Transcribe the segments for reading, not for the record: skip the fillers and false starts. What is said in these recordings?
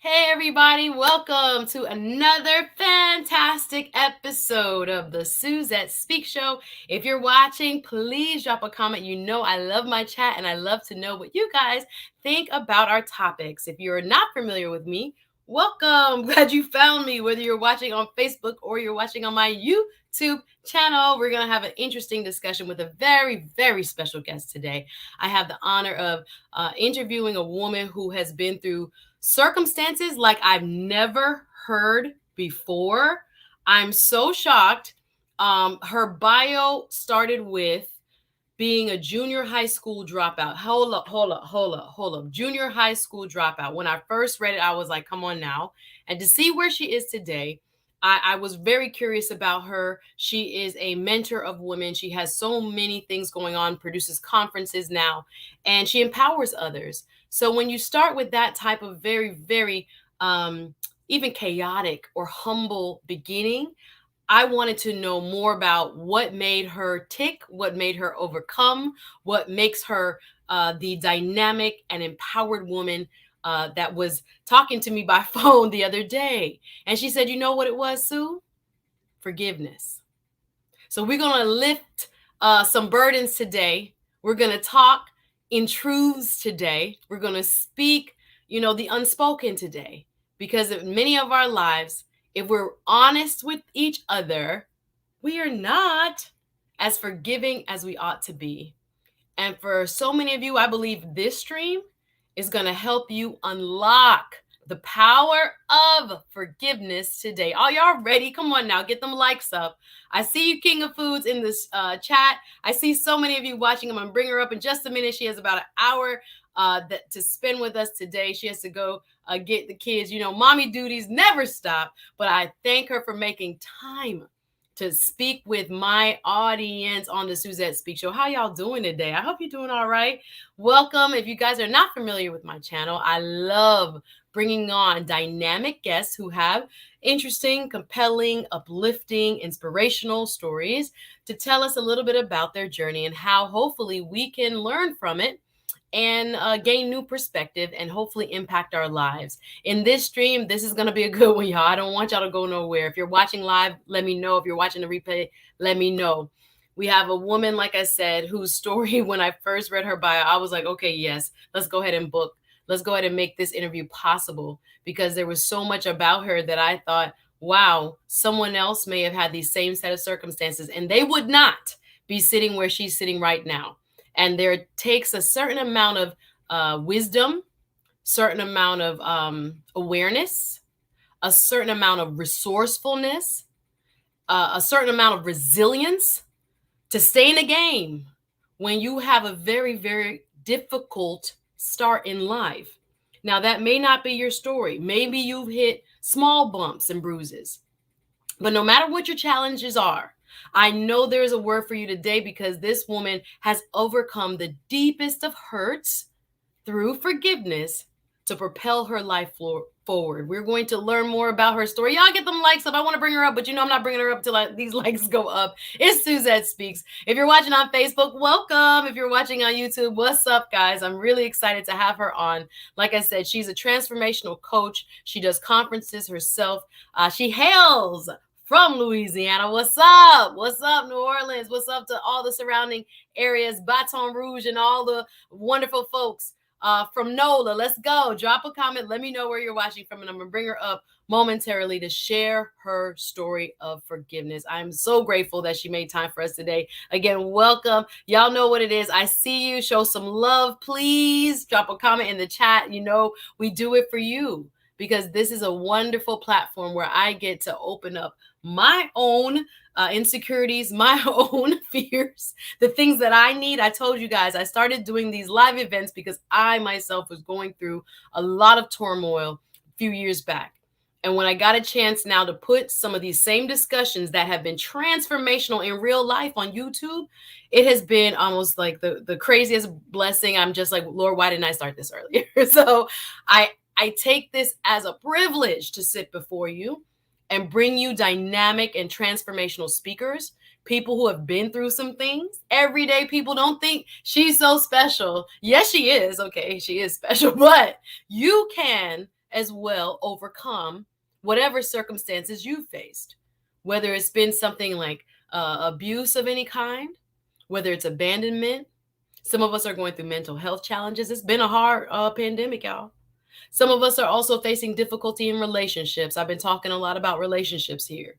Hey, everybody, welcome to another fantastic episode of the Suzette Speak Show. If you're watching, please drop a comment. You know I love my chat and I love to know what you guys think about our topics. If you're not familiar with me, welcome. Glad you found me, whether you're watching on Facebook or you're watching on my YouTube channel. We're going to have an interesting discussion with a very, very special guest today. I have the honor of interviewing a woman who has been through circumstances like I've never heard before. I'm so shocked. Her bio started with being a junior high school dropout. Hold up. Junior high school dropout. When I first read it, I was like, come on now. And to see where she is today, I was very curious about her. She is a mentor of women. She has so many things going on, produces conferences now, and she empowers others. So when you start with that type of very, very even chaotic or humble beginning, I wanted to know more about what made her tick, what made her overcome, what makes her the dynamic and empowered woman that was talking to me by phone the other day. And she said, you know what it was, Sue? Forgiveness. So we're going to lift some burdens today. We're going to talk in truths today. We're going to speak, the unspoken today. Because in many of our lives, if we're honest with each other, we are not as forgiving as we ought to be. And for so many of you, I believe this stream is going to help you unlock the power of forgiveness today. Are y'all ready? Come on now, get them likes up. I see you, King of Foods, in this chat. I see so many of you watching. I'm going to bring her up in just a minute. She has about an hour to spend with us today. She has to go get the kids. Mommy duties never stop. But I thank her for making time to speak with my audience on the Suzette Speak Show. How y'all doing today? I hope you're doing all right. Welcome. If you guys are not familiar with my channel, I love bringing on dynamic guests who have interesting, compelling, uplifting, inspirational stories to tell us a little bit about their journey and how hopefully we can learn from it and gain new perspective and hopefully impact our lives. In this stream, this is going to be a good one, y'all. I don't want y'all to go nowhere. If you're watching live, let me know. If you're watching the replay, let me know. We have a woman, like I said, whose story, when I first read her bio, I was like, okay, yes, let's go ahead and book. Let's go ahead and make this interview possible, because there was so much about her that I thought, wow, someone else may have had these same set of circumstances and they would not be sitting where she's sitting right now. And there takes a certain amount of wisdom, certain amount of awareness, a certain amount of resourcefulness, a certain amount of resilience to stay in the game when you have a very, very difficult start in life. Now, that may not be your story. Maybe you've hit small bumps and bruises. But no matter what your challenges are, I know there's a word for you today, because this woman has overcome the deepest of hurts through forgiveness to propel her life forward. We're going to learn more about her story. Y'all get them likes up. I want to bring her up, but I'm not bringing her up till these likes go up. It's Suzette Speaks. If you're watching on Facebook, welcome. If you're watching on YouTube, what's up, guys? I'm really excited to have her on. Like I said, she's a transformational coach. She does conferences herself. She hails from Louisiana. What's up? What's up, New Orleans? What's up to all the surrounding areas, Baton Rouge, and all the wonderful folks from NOLA? Let's go. Drop a comment. Let me know where you're watching from, and I'm going to bring her up momentarily to share her story of forgiveness. I'm so grateful that she made time for us today. Again, welcome. Y'all know what it is. I see you. Show some love, please. Drop a comment in the chat. We do it for you, because this is a wonderful platform where I get to open up my own insecurities, my own fears, the things that I need. I told you guys, I started doing these live events because I myself was going through a lot of turmoil a few years back. And when I got a chance now to put some of these same discussions that have been transformational in real life on YouTube, it has been almost like the craziest blessing. I'm just like, Lord, why didn't I start this earlier? So I take this as a privilege to sit before you and bring you dynamic and transformational speakers, people who have been through some things. Everyday people don't think she's so special. Yes, she is. Okay, she is special, but you can as well overcome whatever circumstances you faced, whether it's been something like abuse of any kind, whether it's abandonment. Some of us are going through mental health challenges. It's been a hard pandemic, y'all. Some of us are also facing difficulty in relationships. I've been talking a lot about relationships here.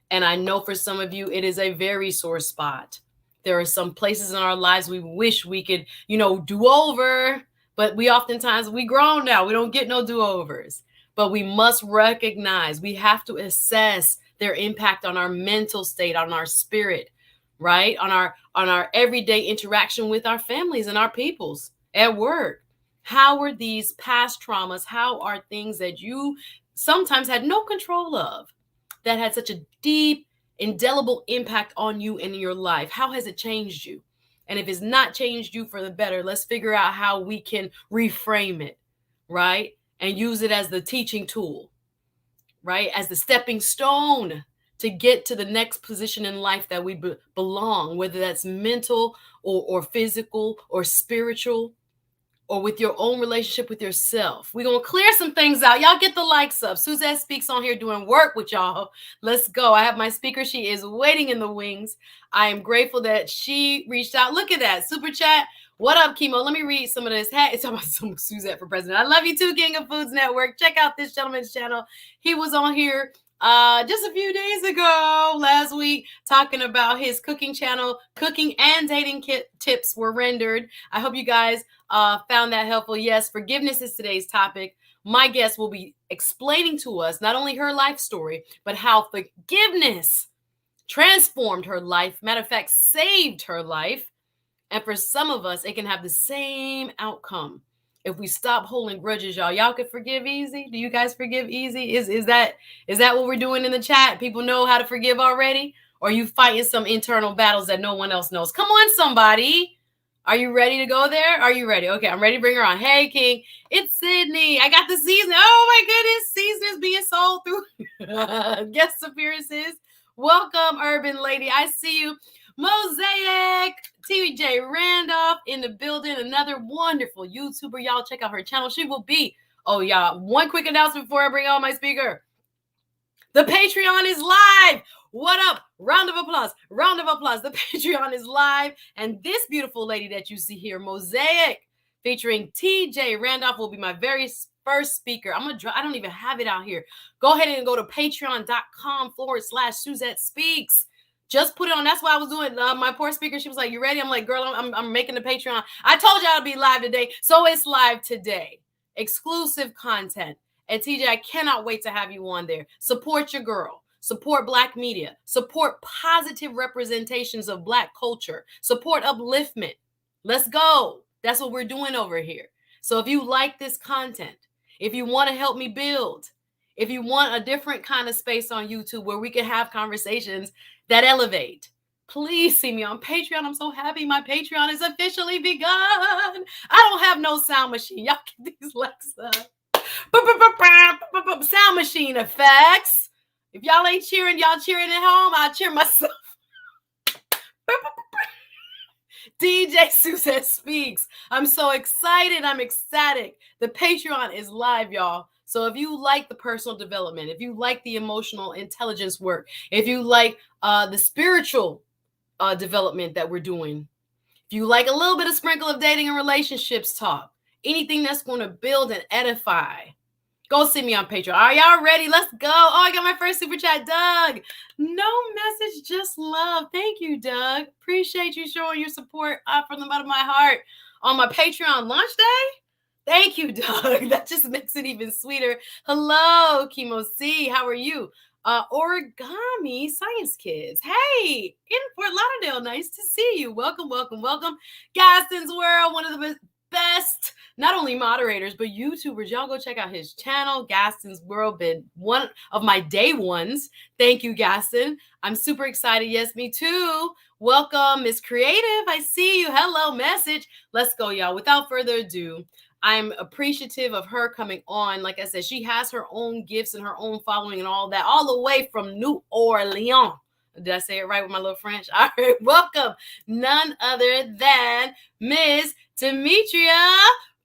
And I know for some of you, it is a very sore spot. There are some places in our lives we wish we could, do over, but we grown now. We don't get no do-overs. But we must recognize, we have to assess their impact on our mental state, on our spirit, right? On our everyday interaction with our families and our peoples at work. How are these past traumas? How are things that you sometimes had no control of that had such a deep, indelible impact on you and your life? How has it changed you? And if it's not changed you for the better, let's figure out how we can reframe it, right? And use it as the teaching tool, right? As the stepping stone to get to the next position in life that we belong, whether that's mental or physical or spiritual, or with your own relationship with yourself. We're going to clear some things out. Y'all get the likes up. Suzette Speaks on here doing work with y'all. Let's go. I have my speaker. She is waiting in the wings. I am grateful that she reached out. Look at that. Super chat. What up, Chemo? Let me read some of this. Hey, it's about some Suzette for president. I love you too, King of Foods Network. Check out this gentleman's channel. He was on here just a few days ago, last week, talking about his cooking channel. Cooking and dating tips were rendered. I hope you guys found that helpful. Yes, forgiveness is today's topic. My guest will be explaining to us not only her life story, but how forgiveness transformed her life. Matter of fact, saved her life. And for some of us, it can have the same outcome if we stop holding grudges, y'all. Y'all can forgive easy. Do you guys forgive easy? Is that what we're doing in the chat? People know how to forgive already? Or are you fighting some internal battles that no one else knows? Come on, somebody. Are you ready to go there? Are you ready? Okay, I'm ready to bring her on. Hey, King. It's Sydney. I got the season. Oh, my goodness. Season is being sold through guest appearances. Welcome, Urban Lady. I see you. Mosaic. TJ Randolph in the building. Another wonderful YouTuber. Y'all check out her channel. She will be. Oh, y'all. One quick announcement before I bring on my speaker. The Patreon is live. What up? Round of applause. Round of applause. The Patreon is live. And this beautiful lady that you see here, Mosaic, featuring TJ Randolph, will be my very first speaker. I don't even have it out here. Go ahead and go to patreon.com/Suzette Speaks. Just put it on. That's why I was doing my poor speaker. She was like, you ready? I'm like, girl, I'm making the Patreon. I told y'all to be live today. So it's live today. Exclusive content. And TJ, I cannot wait to have you on there. Support your girl. Support Black media. Support positive representations of Black culture. Support upliftment. Let's go. That's what we're doing over here. So if you like this content, if you want to help me build, if you want a different kind of space on YouTube where we can have conversations that elevate, please see me on Patreon. I'm so happy my Patreon is officially begun. I don't have no sound machine. Y'all get these Alexa. Sound machine effects. If y'all ain't cheering, y'all cheering at home, I'll cheer myself. DJ Suzette Speaks. I'm so excited. I'm ecstatic. The Patreon is live, y'all. So if you like the personal development, if you like the emotional intelligence work, if you like the spiritual development that we're doing, if you like a little bit of sprinkle of dating and relationships talk, anything that's going to build and edify, go see me on Patreon. Are y'all ready? Let's go. Oh, I got my first super chat, Doug. No message, just love. Thank you, Doug. Appreciate you showing your support from the bottom of my heart on my Patreon launch day. Thank you, Doug. That just makes it even sweeter. Hello, Chemo C. How are you? Origami Science Kids. Hey, in Fort Lauderdale. Nice to see you. Welcome, welcome, welcome. Gaston's World, one of the best, not only moderators, but YouTubers. Y'all go check out his channel. Gaston's World, been one of my day ones. Thank you, Gaston. I'm super excited. Yes, me too. Welcome, Miss Creative. I see you. Hello, message. Let's go, y'all. Without further ado, I'm appreciative of her coming on. Like I said, she has her own gifts and her own following and all that, all the way from New Orleans. Did I say it right with my little French? All right, welcome. None other than Miss Demetria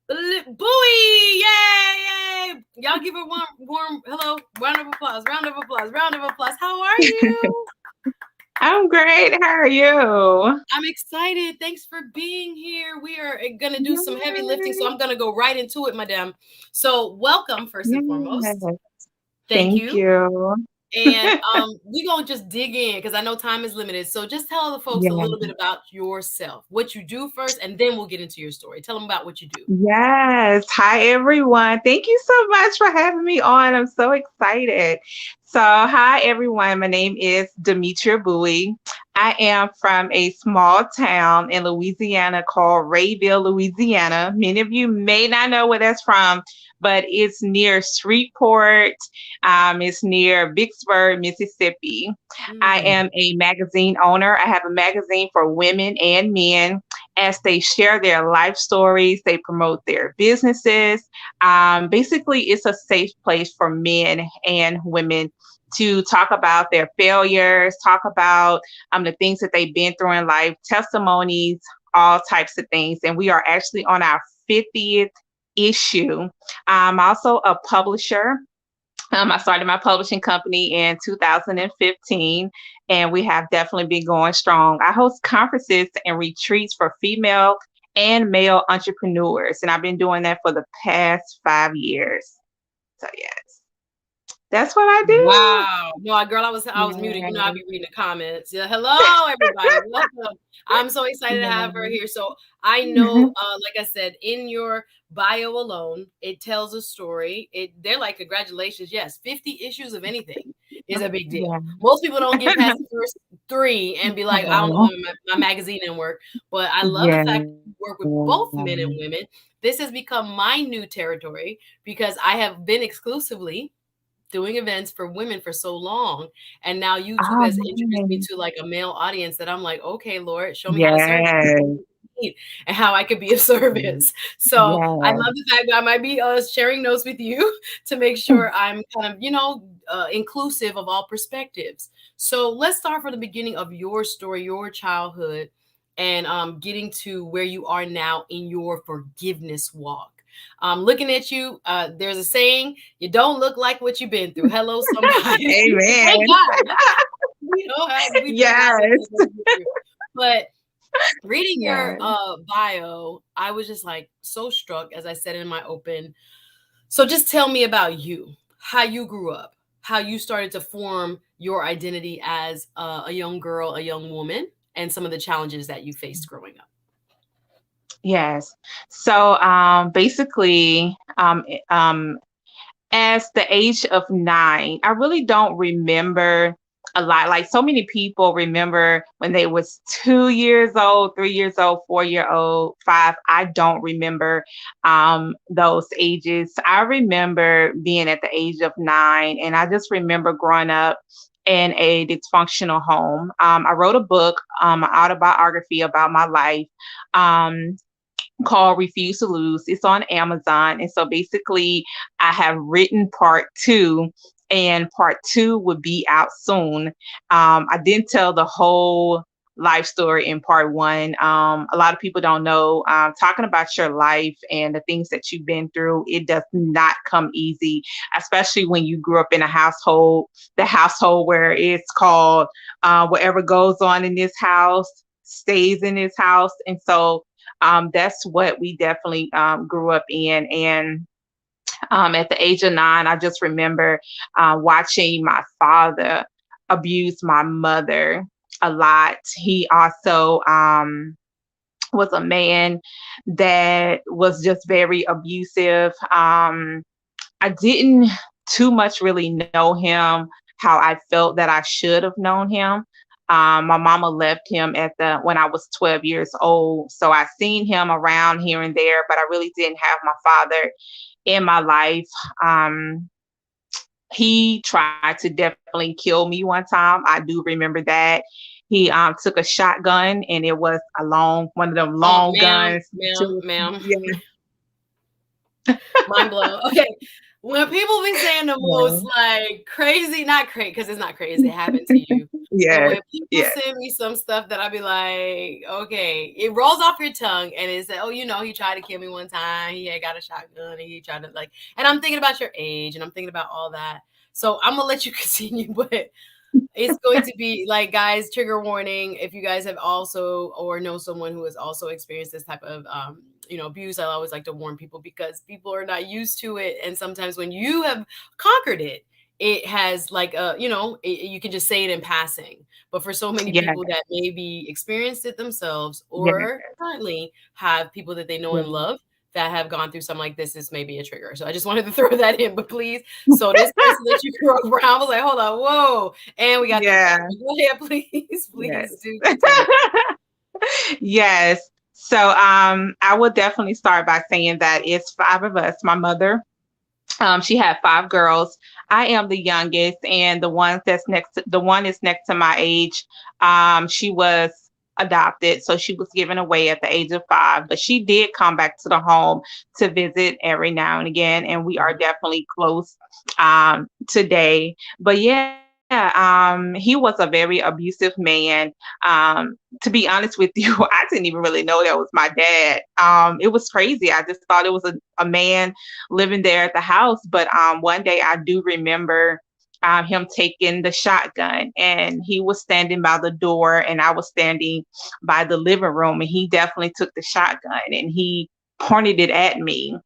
Buie. Yay, yay. Y'all give a warm hello, round of applause, round of applause, round of applause. How are you? I'm great. How are you? I'm excited. Thanks for being here. We are going to do some heavy lifting, so Yay. I'm going to go right into it, madam. So, welcome first and foremost. Yes. Thank Thank you. you. And we're going to just dig in because I know time is limited. So, just tell the folks a Yeah. little bit about yourself, what you do first, and then we'll get into your story. Tell them about what you do. Yes. Hi, everyone. Thank you so much for having me on. I'm so excited. So, hi, everyone. My name is Demetria Buie. I am from a small town in Louisiana called Rayville, Louisiana. Many of you may not know where that's from, but it's near Shreveport. It's near Vicksburg, Mississippi. I Mm. am a magazine owner. I have a magazine for women and men as they share their life stories, they promote their businesses. Basically, it's a safe place for men and women to talk about their failures, talk about the things that they've been through in life, testimonies, all types of things. And we are actually on our 50th issue. I'm also a publisher. I started my publishing company in 2015, and we have definitely been going strong. I host conferences and retreats for female and male entrepreneurs, and I've been doing that for the past 5 years. So, yes, that's what I do. Wow. No, girl, I was muted. You know, I'll Yes, be reading the comments. Yeah, hello, everybody. Welcome. I'm so excited to have her yes. here. So I know, like I said, in your bio alone, it tells a story. They're like, congratulations. Yes, 50 issues of anything is a big deal. Yeah. Most people don't get past the first three and be like, I don't know Oh, why my magazine didn't work. But I love the fact yeah. that you work with both men and women. This has become my new territory because I have been exclusively doing events for women for so long, and now YouTube Oh, has introduced me nice. to like a male audience that I'm like, okay, Lord, show me how to serve Yes. and how I could be of service. So I Yes. love the fact that I might be sharing notes with you to make sure I'm kind of, inclusive of all perspectives. So let's start from the beginning of your story, your childhood, and getting to where you are now in your forgiveness walk. Looking at you, there's a saying, you don't look like what you've been through. Hello, somebody. Thank Amen. God. We don't have Yes. anything to go through. But reading your Yes. bio, I was just like so struck, as I said in my open. So just tell me about you, how you grew up, how you started to form your identity as a young girl, a young woman, and some of the challenges that you faced growing up. Yes. So basically, as the age of 9, I really don't remember a lot. Like so many people remember when they was 2 years old, 3 years old, 4 year old, five. I don't remember those ages. I remember being at the age of 9, and I just remember growing up in a dysfunctional home. I wrote a book, an autobiography about my life. Um, Called Refuse to Lose. It's on Amazon. And so basically, I have written part two, and part two would be out soon. I didn't tell the whole life story in part one. A lot of people don't know. Talking about your life and the things that you've been through, it does not come easy, especially when you grew up in a household, the household where it's called whatever goes on in this house stays in this house. And so that's what we definitely grew up in. And at the age of 9, I just remember watching my father abuse my mother a lot. He also was a man that was just very abusive. I didn't too much really know him how I felt that I should have known him. My mama left him at the when I was 12 years old, so I seen him around here and there, but I really didn't have my father in my life. He tried to definitely kill me one time. I do remember that. He took a shotgun, and it was a long one of them Oh, long ma'am, guns. ma'am, ma'am. Yeah. Mind blown. Okay. When people be saying the most Yeah. like crazy, not crazy, because it's not crazy, it happened to you. But Yes, when people yes, send me some stuff that I be like, okay, it rolls off your tongue and it's like, oh, he tried to kill me one time. He had got a shotgun and he tried to like, and I'm thinking about your age and I'm thinking about all that. So I'm gonna let you continue, but it's going to be like, guys, trigger warning. If you guys have also or know someone who has also experienced this type of abuse, I always like to warn people because people are not used to it, and sometimes when you have conquered it, it has like you can just say it in passing. But for so many yes, people that maybe experienced it themselves yes, or currently have people that they know and yes. love that have gone through something like this, is maybe a trigger. So I just wanted to throw that in. But please, so this person that you grew up around was like, hold on, whoa, and we got the effect. Yeah, Go ahead, please, please yes. do continue. Yes. So I will definitely start by saying that it's five of us. My mother, she had five girls. I am the youngest, and the one is next to my age. She was adopted, so she was given away at the age of 5, but she did come back to the home to visit every now and again, and we are definitely close today. But yeah, he was a very abusive man. To be honest with you, I didn't even really know that was my dad. It was crazy. I just thought it was a man living there at the house. But one day I do remember him taking the shotgun, and he was standing by the door and I was standing by the living room, and he definitely took the shotgun and he pointed it at me,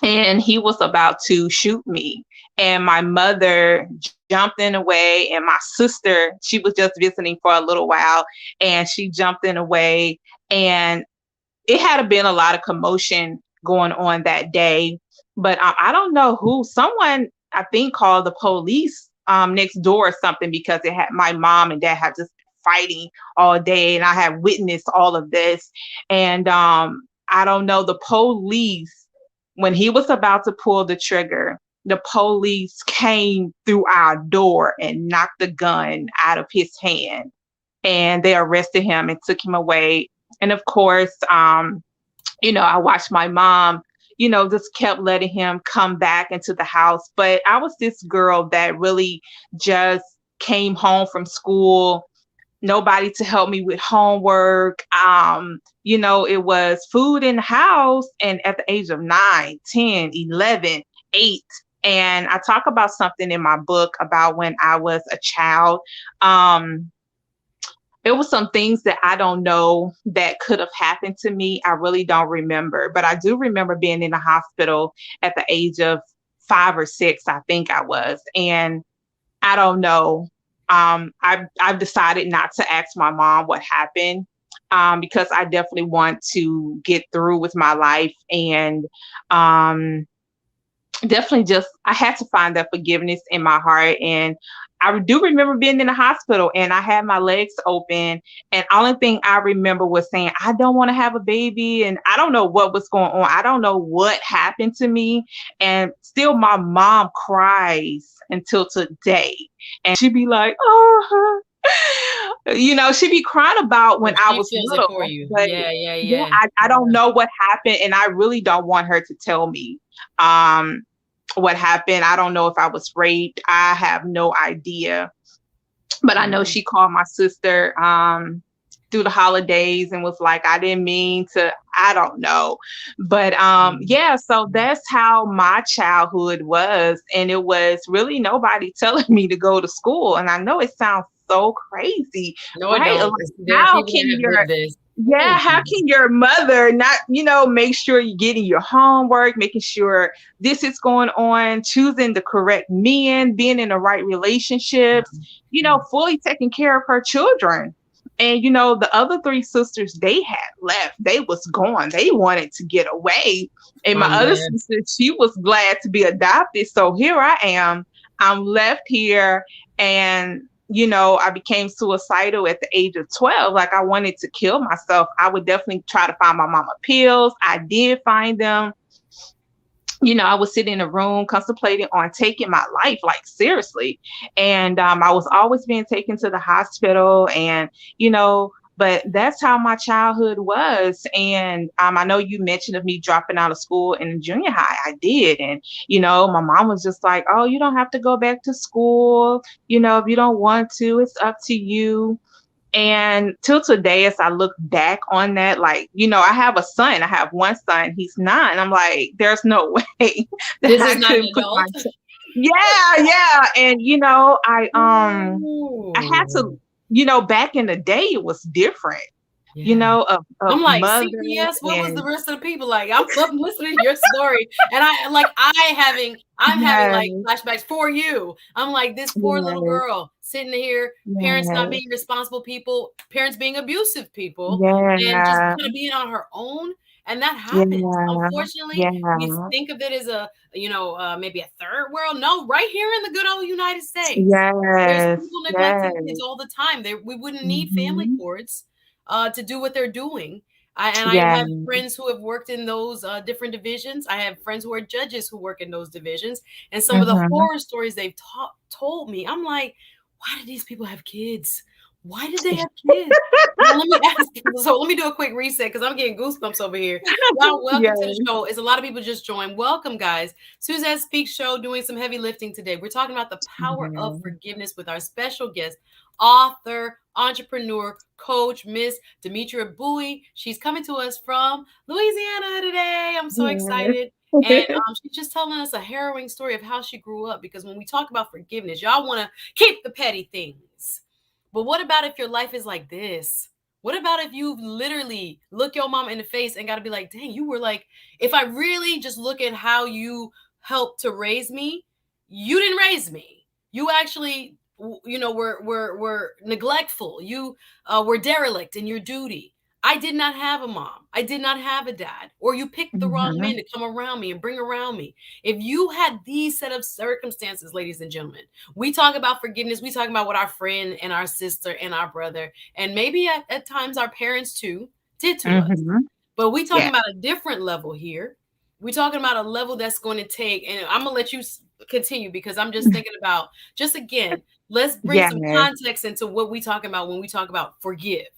and he was about to shoot me. And my mother jumped in the way, and my sister, she was just visiting for a little while, and she jumped in the way. And it had been a lot of commotion going on that day. But I don't know who, someone I think called the police next door or something, because it had my mom and dad had just been fighting all day, and I had witnessed all of this. And I don't know, the police, when he was about to pull the trigger, the police came through our door and knocked the gun out of his hand, and they arrested him and took him away. And of course, I watched my mom, just kept letting him come back into the house. But I was this girl that really just came home from school, nobody to help me with homework. It was food in the house. And at the age of 9, 10, 11, 8, and I talk about something in my book about when I was a child. Um, it was some things that I don't know that could have happened to me. I really don't remember, but I do remember being in the hospital at the age of 5 or 6, I think I was. And I don't know. I've decided not to ask my mom what happened, because I definitely want to get through with my life. And definitely just I had to find that forgiveness in my heart. And I do remember being in the hospital and I had my legs open, and only thing I remember was saying I don't want to have a baby, and I don't know what was going on. I don't know what happened to me, and still my mom cries until today, and she'd be like, oh, she'd be crying about Well, when I she was feels it for little. you. But Yeah, yeah, yeah, yeah, I don't yeah. know what happened, and I really don't want her to tell me. Um, what happened. I don't know if I was raped. I have no idea. But I know Mhm. she called my sister through the holidays and was like, I didn't mean to, I don't know. But Mhm. yeah, so that's how my childhood was. And it was really nobody telling me to go to school. And I know it sounds so crazy, No, it right? Like, don't. There are how people can that have your lived this. yeah, Ooh, how Jesus. can your mother not, make sure you're getting your homework, making sure this is going on, choosing the correct men, being in the right relationships, Mhm. fully taking care of her children. And the other three sisters, they had left. They was gone. They wanted to get away. And my other Yeah. sister, she was glad to be adopted. So here I am. I'm left here, and I became suicidal at the age of 12. Like, I wanted to kill myself. I would definitely try to find my mama pills. I did find them. I was sitting in a room contemplating on taking my life, like, seriously. And I was always being taken to the hospital, and, you know, But that's how my childhood was. And I know you mentioned of me dropping out of school in junior high. I did. And, my mom was just like, oh, you don't have to go back to school. If you don't want to, it's up to you. And till today, as I look back on that, like, I have a son. I have one son. He's 9. I'm like, there's no way that This I is not an could put my adult. yeah, yeah. And I had to, Ooh. back in the day it was different, Yeah. of I'm like, mother CPS, what was the and rest of the people like? I'm listening to your story and I'm having yes, like flashbacks for you. I'm like this poor little yes, girl sitting here, parents not yes, being responsible people, parents being abusive people, and just yeah, kind of being on her own. And that happens. yeah, Unfortunately, we yeah, think of it as maybe a third world. No, right here in the good old United States, there's yes, people neglecting kids yes. all the time. We wouldn't need family Hmm. courts to do what they're doing. I Yeah. have friends who have worked in those different divisions. I have friends who are judges who work in those divisions. And some of the Hmm. horror stories they've told me, I'm like, why did these people have kids? Why did they have kids? Now, let me ask you, so let me do a quick reset because I'm getting goosebumps over here. Y'all, welcome to the Yes. show. It's a lot of people just joined. Welcome, guys. Suzette Speaks Show doing some heavy lifting today. We're talking about the power of Yeah. forgiveness with our special guest, author, entrepreneur, coach, Miss Demetria Buie. She's coming to us from Louisiana today. I'm so Yes. excited. And she's just telling us a harrowing story of how she grew up. Because when we talk about forgiveness, y'all want to keep the petty things. But what about if your life is like this? What about if you literally look your mom in the face and got to be like, dang, you were like, if I really just look at how you helped to raise me, you didn't raise me. You actually were neglectful. You were derelict in your duty. I did not have a mom. I did not have a dad. Or you picked the wrong Hmm. man to come around me and bring around me. If you had these set of circumstances, ladies and gentlemen, we talk about forgiveness. We talk about what our friend and our sister and our brother, and maybe at times our parents too, did to us. Hmm. But we talking Yeah. about a different level here. We're talking about a level that's going to take, and I'm gonna let you continue because I'm just thinking about, just again, let's bring some Yes. context into what we talking about when we talk about forgive.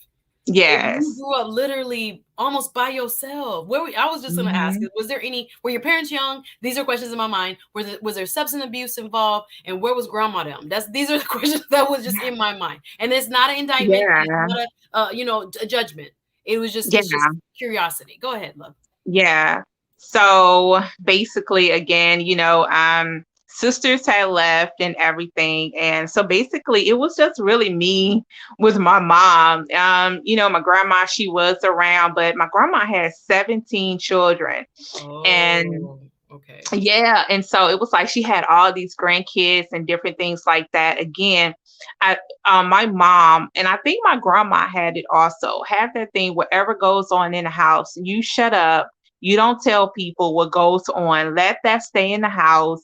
If you Yes. grew up literally almost by yourself, I was just gonna ask, Hmm. were your parents young? These are questions in my mind. Was there substance abuse involved? And where was grandma them? These are the questions that was just in my mind. And it's not an indictment, and it's Yeah. not a judgment. It's Yeah. just curiosity. Go ahead, love. Yeah. So basically, again, sisters had left and everything. And so basically, it was just really me with my mom. My grandma, she was around, but my grandma had 17 children. And Oh, okay. yeah, and so it was like she had all these grandkids and different things like that. Again, I my mom and I think my grandma had it also. Have that thing whatever goes on in the house, you shut up. You don't tell people what goes on. Let that stay in the house.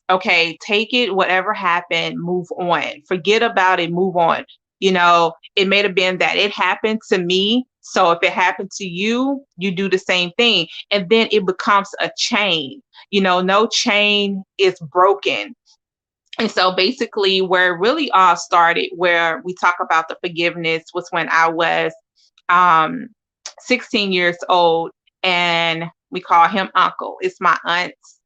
Okay, take it, whatever happened, move on. Forget about it, move on. It may have been that it happened to me. So if it happened to you, you do the same thing. And then it becomes a chain. No chain is broken. And so basically, where it really all started, where we talk about the forgiveness, was when I was um, 16 years old, and we call him Uncle. It's my aunt's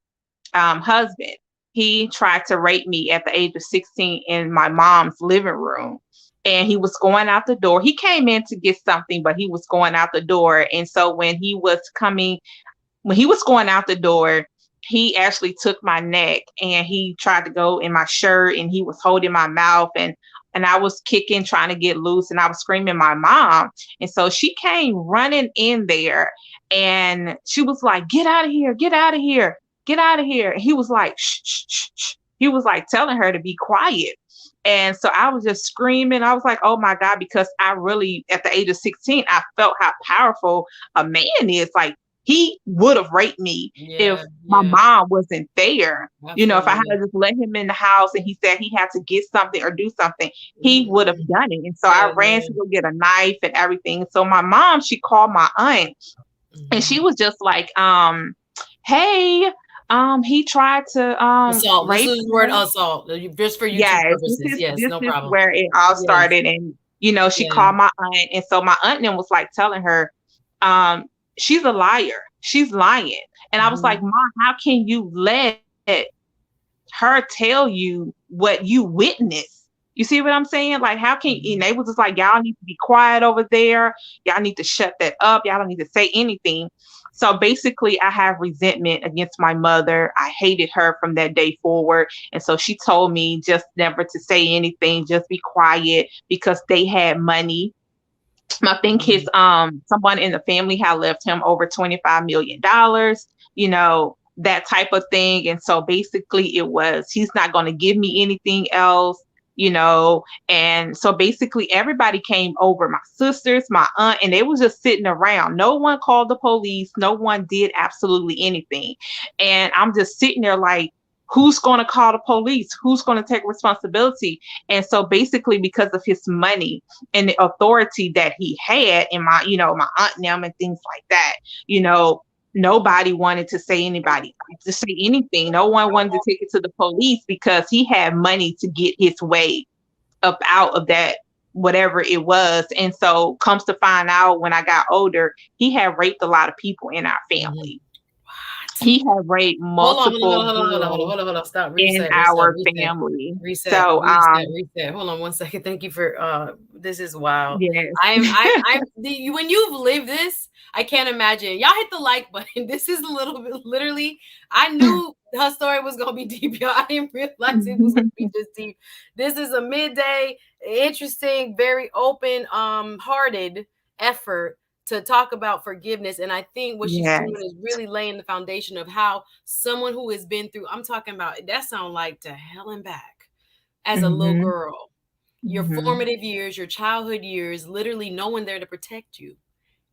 husband. He tried to rape me at the age of 16 in my mom's living room. And he was going out the door. He came in to get something, but he was going out the door. And so when he was going out the door, he actually took my neck and he tried to go in my shirt and he was holding my mouth and I was kicking, trying to get loose, and I was screaming my mom. And so she came running in there and she was like, get out of here, get out of here, get out of here. And he was like, shh, shh, shh, shh. He was like telling her to be quiet. And so I was just screaming. I was like, oh my God, because I really, at the age of 16, I felt how powerful a man is. Like, he would have raped me if Yeah, my yeah, mom wasn't there. If I had absolutely. just let him in the house and he said he had to get something or do something, he would have Mhm. done it. And so I ran to Amen. go get a knife and everything. So my mom, she called my aunt and she Mhm. was just like, hey, he tried to Assault. Let's rape use the word her. assault just for YouTube Yes, this purposes. is Yes, this no is problem. where it all Yes. started. And She Yeah. called my aunt, and so my aunt then was like telling her, um, she's a liar. She's lying. And I was like, Mhm. Mom, how can you let her tell you what you witnessed? You see what I'm saying? Like, how can and Mhm. they was just like, y'all need to be quiet over there. Y'all need to shut that up. Y'all don't need to say anything. So basically, I have resentment against my mother. I hated her from that day forward. And so she told me just never to say anything, just be quiet because they had money. I think his Mhm. someone in the family had left him over $25 million, that type of thing. And so basically it was he's not going to give me anything else, you know. And so basically everybody came over, my sisters, my aunt, and they was just sitting around. No one called the police, no one did absolutely anything. And I'm just sitting there like, who's going to call the police? Who's going to take responsibility? And so basically because of his money and the authority that he had in my aunt and them and things like that, you know, nobody wanted to say anybody to say anything. No one wanted to take it to the police because he had money to get his way up out of that whatever it was. And so comes to find out when I got older, he had raped a lot of people in our Mhm. family. What? He had raped Hold on, multiple hold on, hold on, hold on, girls hold on, hold on. Stop. in Reset, reset, our reset, family. reset, So reset, reset. Hold on one second. Thank you for this is wild. yes. When you've lived this, I can't imagine. Y'all hit the like button. This is a little bit literally. I knew her story was gonna be deep, y'all. I didn't realize it was gonna be this deep. This is a midday, interesting, very open, hearted effort to talk about forgiveness. And I think what she's doing Yes. is really laying the foundation of how someone who has been through, I'm talking about that sound like to hell and back as a little Mhm. girl. Your Mhm. formative years, your childhood years, literally no one there to protect you.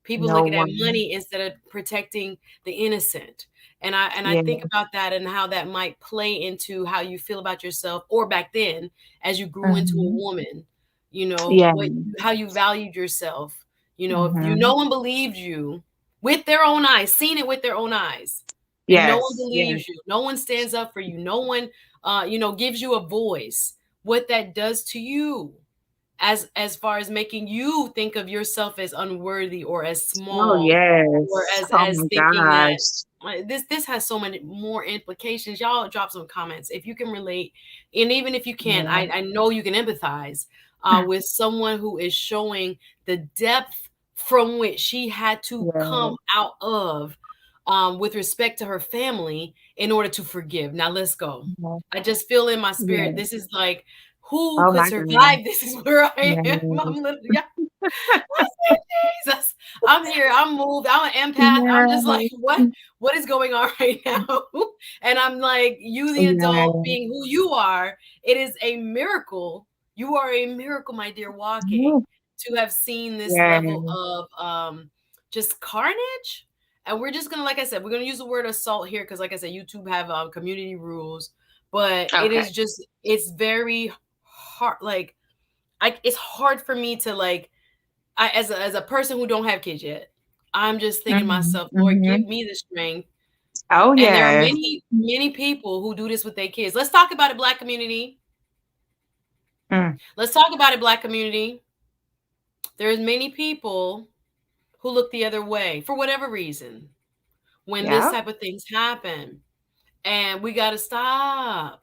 People No looking at one. money instead of protecting the innocent. And I Yeah. think about that and how that might play into how you feel about yourself or back then as you grew into a Mhm. woman, Yeah. how you valued yourself. If no Mhm. one believed you with their own eyes, seen it with their own eyes, and no one Yes. Yes. believes you, no one stands up for you, no one gives you a voice, what that does to you as far as making you think of yourself as unworthy or as Oh, small or yes. Oh as my thinking that gosh. this has so many more implications. Y'all drop some comments if you can relate, and even if you can't, Yeah. I know you can empathize with someone who is showing the depth from which she had to come Yeah. out of, with respect to her family in order to forgive. Now let's go. Yeah. I just feel in my spirit Yeah. this is like, who Oh could my God. survive? This is where I am. Yeah. I'm literally, yeah. I said, Jesus, I'm here. I'm moved. I'm an empath. I'm just Yeah. like, what is going on right now? And I'm like, you, the adult, Yeah. being who you are, it is a miracle. You are a miracle, my dear, walking Yeah. to have seen this Yeah. level of just carnage. And we're just gonna, like I said, we're gonna use the word assault here because, like I said, YouTube have community rules, but it Okay. is just, it's very hard. Like, it's hard for me to like, as a person who don't have kids yet, I'm just thinking to Mhm. myself, Lord, give Mhm. me the strength. Oh And there are yes. many people who do this with their kids. Let's talk about it, Black community. Mm. Let's talk about it, Black community. There's many people who look the other way for whatever reason when this Yeah. type of things happen. And we gotta stop.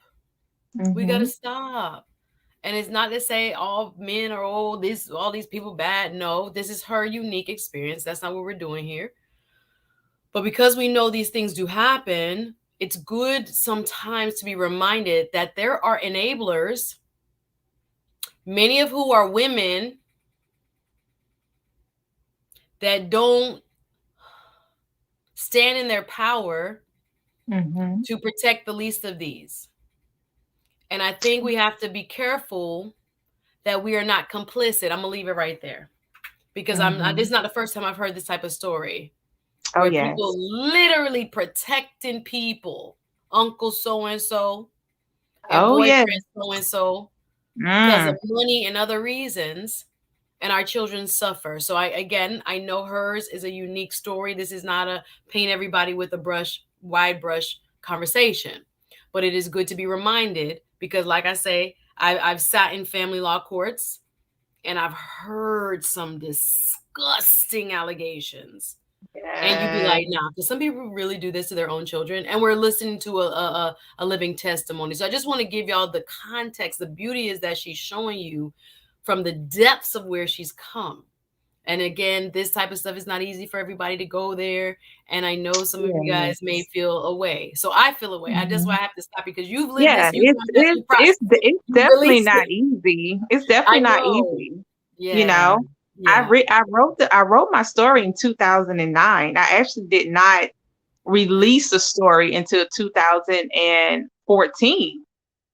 We gotta Mhm. stop. And it's not to say all men are all these people bad. No, this is her unique experience. That's not what we're doing here. But because we know these things do happen, it's good sometimes to be reminded that there are enablers, many of who are women that don't stand in their power Mhm. to protect the least of these. And I think we have to be careful that we are not complicit. I'm gonna leave it right there because this Mhm. is not the first time I've heard this type of story Oh where people yes. literally protecting people, uncle so and so and Oh yes. boyfriend so and so, because of Mm. money and other reasons, and our children suffer. So I know hers is a unique story. This is not a paint everybody with a wide brush conversation, but it is good to be reminded because, like I say, I've sat in family law courts. and I've heard some disgusting allegations. And you'd be Yes. like, nah, because some people really do this to their own children. And we're listening to a living testimony. So I just want to give y'all the context. The beauty is that she's showing you from the depths of where she's come. And again, this type of stuff is not easy for everybody to go there. And I know some of you guys may Yes. feel away. So I feel away. That's why I Mhm. have to stop because you've lived Yeah, this. You've definitely it's you definitely released not it. easy. It's definitely I not know. easy. You Yeah. know, Yeah. I wrote my story in 2009. I actually did not release the story until 2014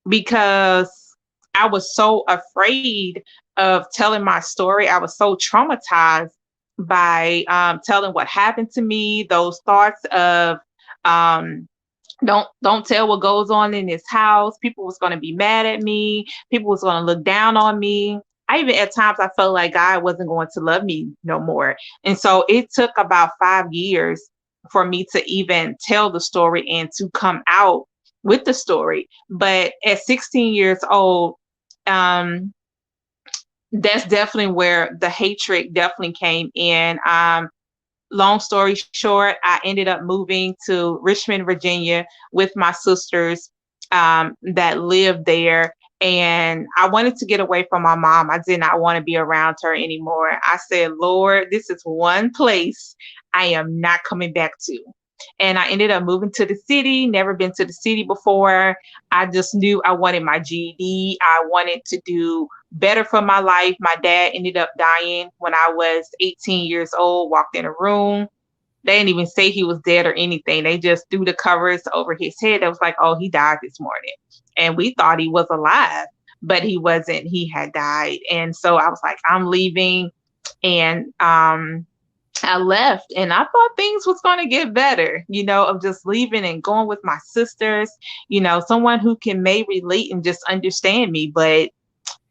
because I was so afraid of telling my story. I was so traumatized by telling what happened to me, those thoughts of um, don't tell what goes on in this house. People was going to be mad at me. People was going to look down on me. I even at times I felt like God wasn't going to love me no more. And so it took about 5 years for me to even tell the story and to come out with the story. But at 16 years old, um, that's definitely where the hatred definitely came in. Long story short, I ended up moving to Richmond, Virginia with my sisters that lived there. And I wanted to get away from my mom. I did not want to be around her anymore. I said, Lord, this is one place I am not coming back to. And I ended up moving to the city, never been to the city before. I just knew I wanted my GED. I wanted to do better for my life. My dad ended up dying when I was 18 years old, walked in a room. They didn't even say he was dead or anything. They just threw the covers over his head. It was like, oh, he died this morning. And we thought he was alive, but he wasn't. He had died. And so I was like, I'm leaving. And I left and I thought things was going to get better, of just leaving and going with my sisters, someone who can may relate and just understand me. But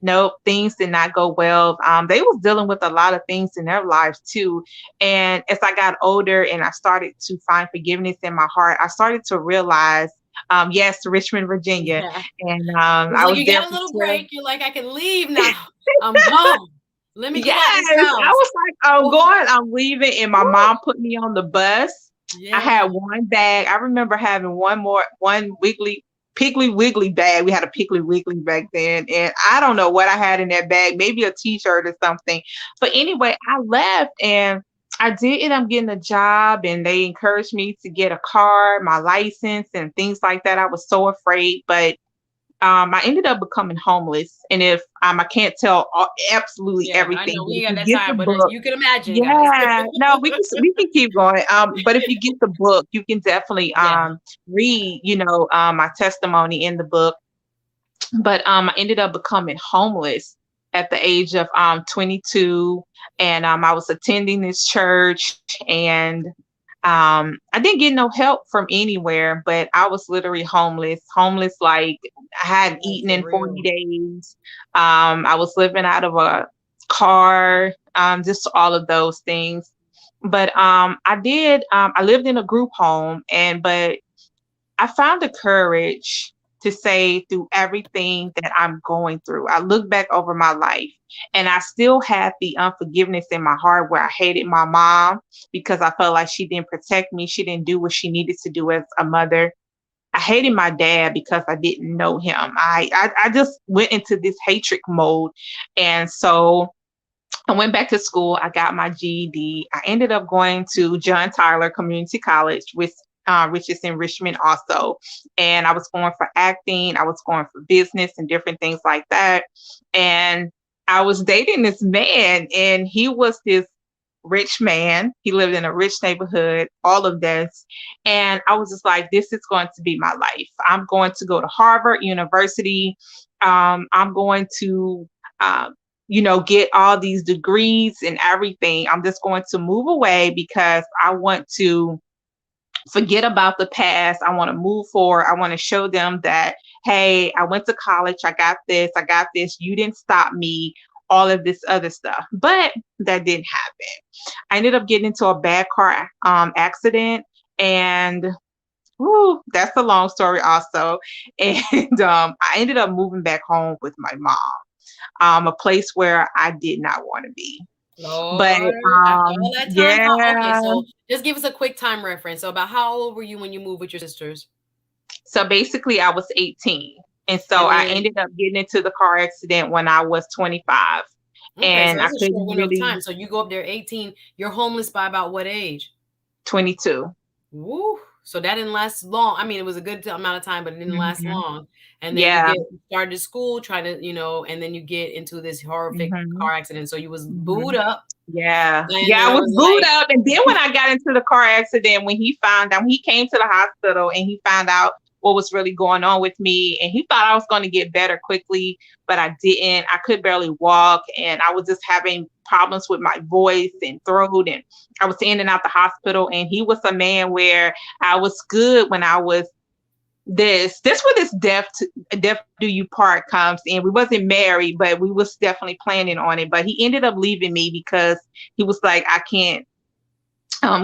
nope, things did not go well. They was dealing with a lot of things in their lives too. And as I got older and I started to find forgiveness in my heart, I started to realize, yes, Richmond, Virginia. Yeah. And It's I like was you there got a for little 12. break. You're like, I can leave now. I'm home. Let me Yes, get out this I house. was like, I'm Woo, going, I'm leaving. And my woo. mom put me on the bus. I had Yeah. one bag. I remember having one Piggly Wiggly bag. We had a Piggly Wiggly back then. And I don't know what I had in that bag, maybe a t-shirt or something. But anyway, I left and I did end up getting a job and they encouraged me to get a car, my license and things like that. I was so afraid, but I ended up becoming homeless. And if I can't tell absolutely Yeah, I everything, know but we if ain't you got that get the time, but book, you can imagine, guys. yeah, no, we can keep going. But if you get the book, you can definitely Yeah. read, my testimony in the book. But I ended up becoming homeless at the age of 22, and I was attending this church, and I didn't get no help from anywhere, but I was literally homeless like I hadn't Oh, eaten for in 40 real. days. I was living out of a car, just all of those things. But I lived in a group home, but I found the courage to say through everything that I'm going through, I look back over my life and I still had the unforgiveness in my heart where I hated my mom because I felt like she didn't protect me. She didn't do what she needed to do as a mother. I hated my dad because I didn't know him. I just went into this hatred mode. And so I went back to school. I got my GED. I ended up going to John Tyler Community College, which is in Richmond also. And I was going for acting. I was going for business and different things like that. And I was dating this man, and he was this rich man. He lived in a rich neighborhood, all of this. And I was just like, this is going to be my life. I'm going to go to Harvard University. I'm going to um, get all these degrees and everything. I'm just going to move away because I want to forget about the past. I want to move forward. I want to show them that, hey, I went to college. I got this. I got this. You didn't stop me. All of this other stuff. But that didn't happen. I ended up getting into a bad car accident. And that's a long story also. And I ended up moving back home with my mom. a place where I did not want to be. But Lord, after all that time, okay, yeah. so just give us a quick time reference. So about how old were you when you moved with your sisters? So basically, I was 18. And so And I then, ended up getting into the car accident when I was 25. okay, so And I that's a short couldn't window of really, time. So you go up there 18, you're homeless by about what age? 22. Woo. So that didn't last long. I mean, it was a good amount of time, but it didn't last Hmm. long. And then you Yeah. get started school, try to, and then you get into this horrific Hmm. car accident. So you was booed Hmm. up, Yeah. and Yeah, then I I was was booed like, up. And then when I got into the car accident, when he found out, when he came to the hospital and he found out what was really going on with me, and he thought I was going to get better quickly, but I didn't. I could barely walk, and I was just having problems with my voice and throat, and I was in and out the hospital. And he was a man where I was good when I was this where this death do you part comes in. We wasn't married, but we was definitely planning on it. But he ended up leaving me because he was like, I can't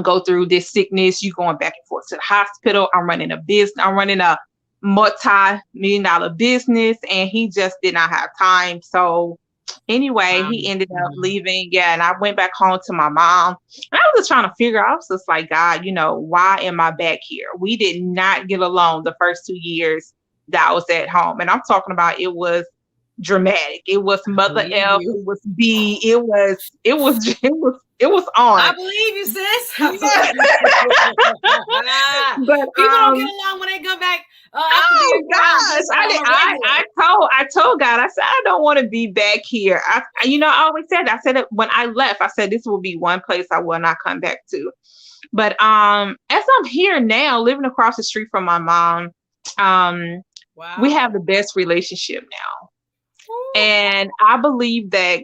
go through this sickness. You going back and forth to the hospital. I'm running a business. I'm running a multi-million-dollar business, and he just did not have time. So anyway, he ended up mhm. leaving. Yeah, and I went back home to my mom. And I was just trying to figure out, I was just like, God, why am I back here? We did not get along the first 2 years that I was at home. And I'm talking about, it was dramatic. It was I Mother believe F, you. it was B, it was I on. believe you, sis. I Yeah. believe you. But People don't get along when they come back after oh being gone gosh, just on a regular. I told God, I said, I don't want to be back here. I always said, I said it when I left, I said, this will be one place I will not come back to. But as I'm here now, living across the street from my mom, um, we have Wow. the best relationship now. Ooh. And I believe that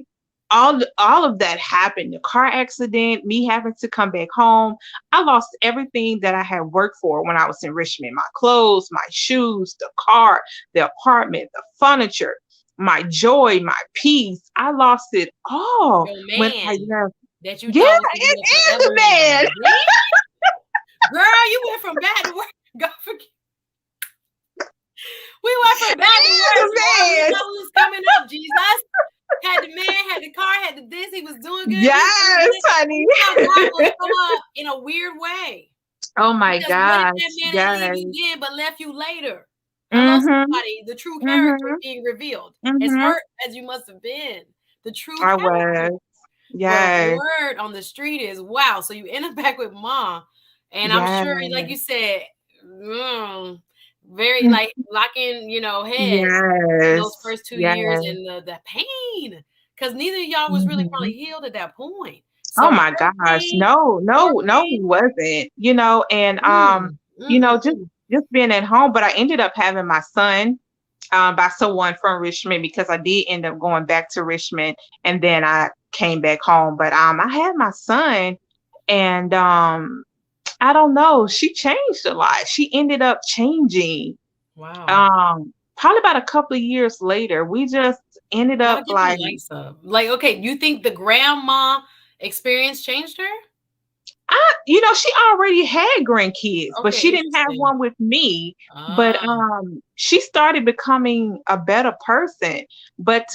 all of that happened, the car accident, me having to come back home. I lost everything that I had worked for when I was in Richmond: my clothes, my shoes, the car, the apartment, the furniture, my joy, my peace. I lost it all Your when I man left. that you Yeah, thought was gonna be it your is forever a man. man. Damn, girl, you went from bad to worse. God forgive. We went from It bad to is worse. a Lord, we man. know what was coming up. Jesus had the man, had the car, had the this. He was doing good. We was doing Yes, good. honey. We thought God will show up in a weird way. Oh my Because what if gosh. that man didn't leave Yes. you then but left you later? Hello, Mhm. somebody. The true character Mhm. being revealed. As Mhm. hurt as you must have been, the true I character. was. But Yes. word on the street is wow. So you end up back with mom, and I'm Yes. sure, like you said, very like locking, heads in those Yes. first 2 years Yes. and the pain, because neither of y'all was really Mhm. probably healed at that point. Oh So my more gosh. pain, No, more no, no, he pain. wasn't. And Mm, mm, mm, just mm. being at home, but I ended up having my son by someone from Richmond, because I did end up going back to Richmond, and then I came back home. But I had my son, and I don't know, she changed a lot. She ended up changing. Wow. Probably about a couple of years later, we just ended Gotta up get the like, lights up. Like, okay, you think the grandma experience changed her? she already had grandkids, but Okay, she didn't have interesting. one with me. But Ah, she started becoming a better person. But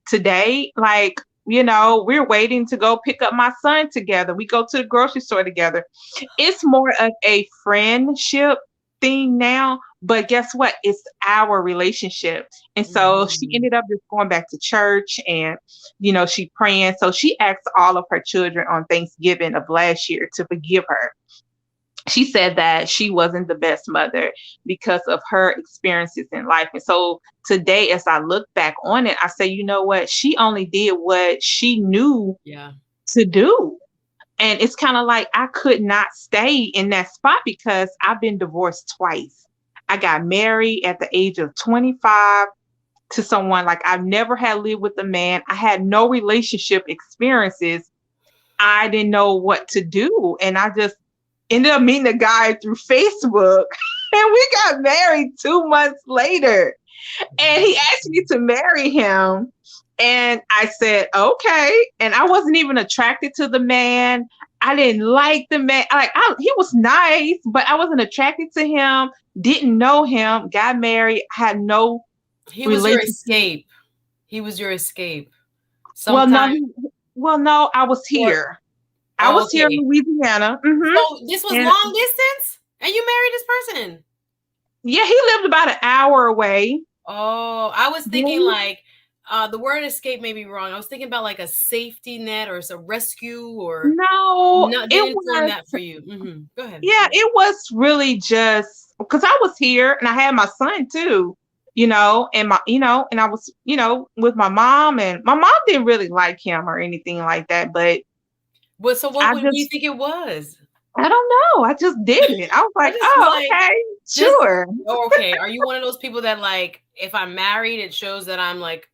today, like, we're waiting to go pick up my son together. We go to the grocery store together. It's more of a friendship thing now. But guess what? It's our relationship. And so she mhm. ended up just going back to church, and she praying. So she asked all of her children on Thanksgiving of last year to forgive her. She said that she wasn't the best mother because of her experiences in life. And so today, as I look back on it, I say, you know what? She only did what she knew Yeah. to do. And it's kind of like I could not stay in that spot because I've been divorced twice. I got married at the age of 25 to someone, like, I've never had lived with a man. I had no relationship experiences. I didn't know what to do. And I just ended up meeting a guy through Facebook and we got married 2 months later. And he asked me to marry him. And I said, okay. And I wasn't even attracted to the man. I didn't like the man. He was nice, but I wasn't attracted to him. Didn't know him. Got married. Had no He was your relationship. escape. He was your escape. Well, no, Sometime no, I was or here. I oh, was here in okay. Louisiana. So this was And long distance, and you married this person. yeah, he lived about an hour away. Oh, I was thinking Yeah. like the word escape may be wrong. I was thinking about like a safety net or a rescue or No, no, it didn't form was, that for you. Go ahead. yeah, it was really just because I was here and I had my son too, and and I was, with my mom, and my mom didn't really like him or anything like that, but Well, so I what do you just, think it was? I don't know. I just did it. I was I like, just oh, like okay, just sure. okay. Are you one of those people that like if I'm married, it shows that I'm like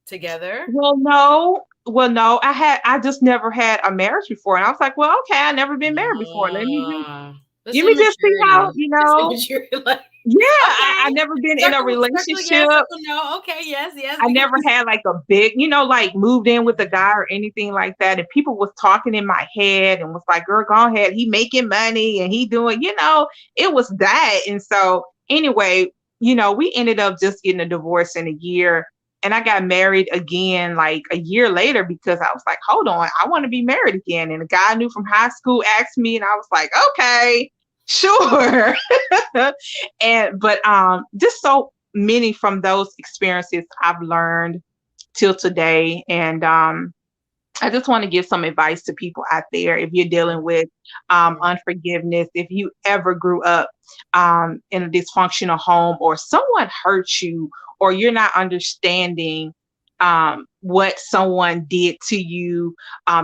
together? Well, no, I just never had a marriage before. And I was like, well, okay, I never been married before. This Let me just see how, immaturity. This immaturity. Like, yeah, I okay. never been in a Circle yes, relationship. circle no. Okay, yes, yes. I We can never had like a big, like moved in with a guy or anything like that. And people was talking in my head and was like, girl, go ahead. He making money and he doing, it was that. And so anyway, we ended up just getting a divorce in a year. And I got married again like a year later because I was like, hold on, I want to be married again. And a guy I knew from high school asked me, and I was like, okay, sure. But just so many from those experiences I've learned till today. And I just want to give some advice to people out there. If you're dealing with unforgiveness, if you ever grew up in a dysfunctional home, or someone hurt you, or you're not understanding what someone did to you,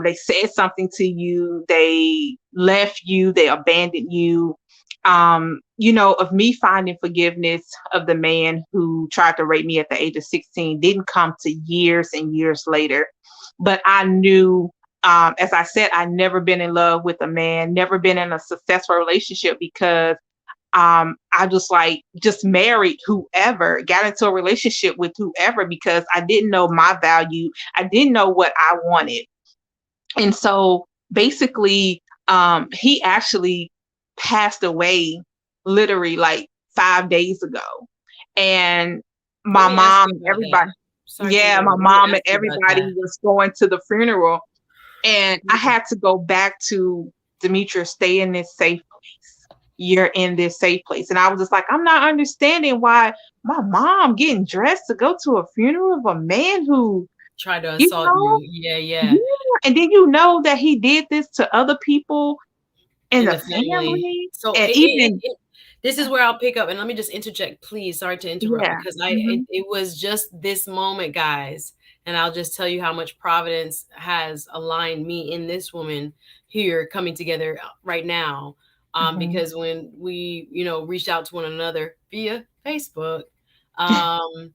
they said something to you, they left you, they abandoned you. Of me finding forgiveness of the man who tried to rape me at the age of 16 didn't come to years and years later. But I knew, as I said, I never been in love with a man, never been in a successful relationship because I just married whoever, got into a relationship with whoever because I didn't know my value. I didn't know what I wanted. And so basically, he actually passed away literally like 5 days ago. And let my me ask mom, you about that. everybody, Sorry to yeah, my interrupt. Let me mom and ask you about everybody that. was going to the funeral. And I had to go back to Demetria, stay in this safe place. You're in this safe place. And I was just like, I'm not understanding why my mom getting dressed to go to a funeral of a man who, Try to you assault know, you. Yeah, yeah. yeah. And then that he did this to other people in In the the family. family. So And even, this is where I'll pick up, and let me just interject, please. Sorry to interrupt yeah. because Hmm. it was just this moment, guys, and I'll just tell you how much Providence has aligned me in this woman here coming together right now. Hmm. Because when we, reached out to one another via Facebook, um,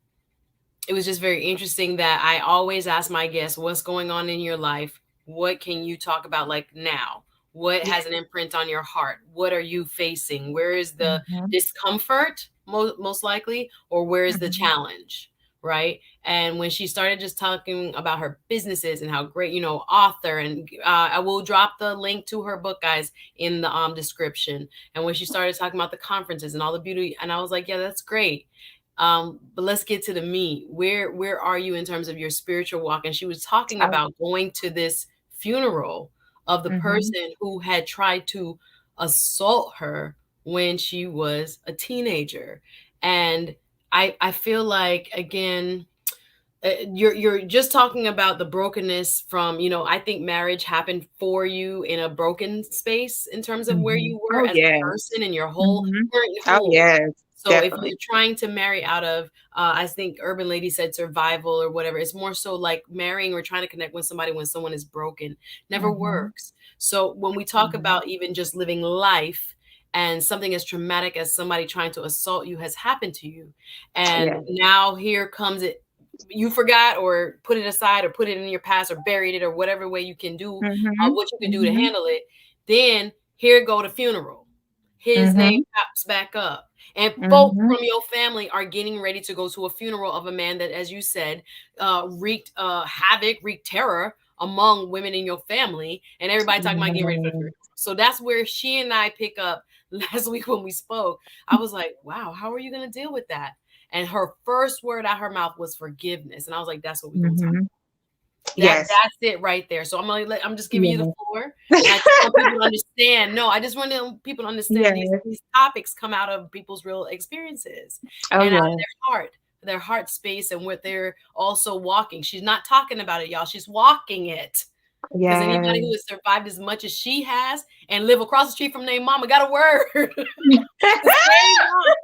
it was just very interesting that I always ask my guests, what's going on in your life? What can you talk about like now? What Yeah. has an imprint on your heart? What are you facing? Where is the Hmm. discomfort most likely, or where is the Hmm. challenge? Right. And when she started just talking about her businesses and how great, author, and I will drop the link to her book, guys, in the description. And when she started talking about the conferences and all the beauty, and I was like, yeah, that's great. But let's get to the meat. Where are you in terms of your spiritual walk? And she was talking about going to this funeral of the Hmm. person who had tried to assault her when she was a teenager. And I feel like again, you're just talking about the brokenness from, I think marriage happened for you in a broken space in terms of where Hmm. you were Oh, as a yes. person and your whole Hmm. weren't Oh, whole. yes, So if definitely. you're trying to marry out of, I think Urban Lady said survival or whatever, it's more so like marrying or trying to connect with somebody when someone is broken never Hmm. works. So when we talk Hmm. about even just living life and something as traumatic as somebody trying to assault you has happened to you, and Yeah. now here comes it, you forgot or put it aside or put it in your past or buried it or whatever way you can do, Hmm. what you can do to Hmm. handle it. Then here go the funeral. His name Hmm. pops back up. And folk Hmm. from your family are getting ready to go to a funeral of a man that, as you said, wreaked havoc, wreaked terror among women in your family. And everybody talking about getting ready for the funeral. So that's where she and I pick up last week when we spoke. I was like, wow, how are you going to deal with that? And her first word out her mouth was forgiveness. And I was like, that's what we're going to talk Mm-hmm. about. Yes. That's it right there. So I'm just giving you the Yeah. floor. And I just want people to understand. No, I just want people to understand Yes. these topics come out of people's real experiences Oh, and out of yes. their heart space and what they're also walking. She's not talking about it, y'all. She's walking it. Because anybody who Yes. has survived as much as she has and live across the street from their mama got a word. The same mom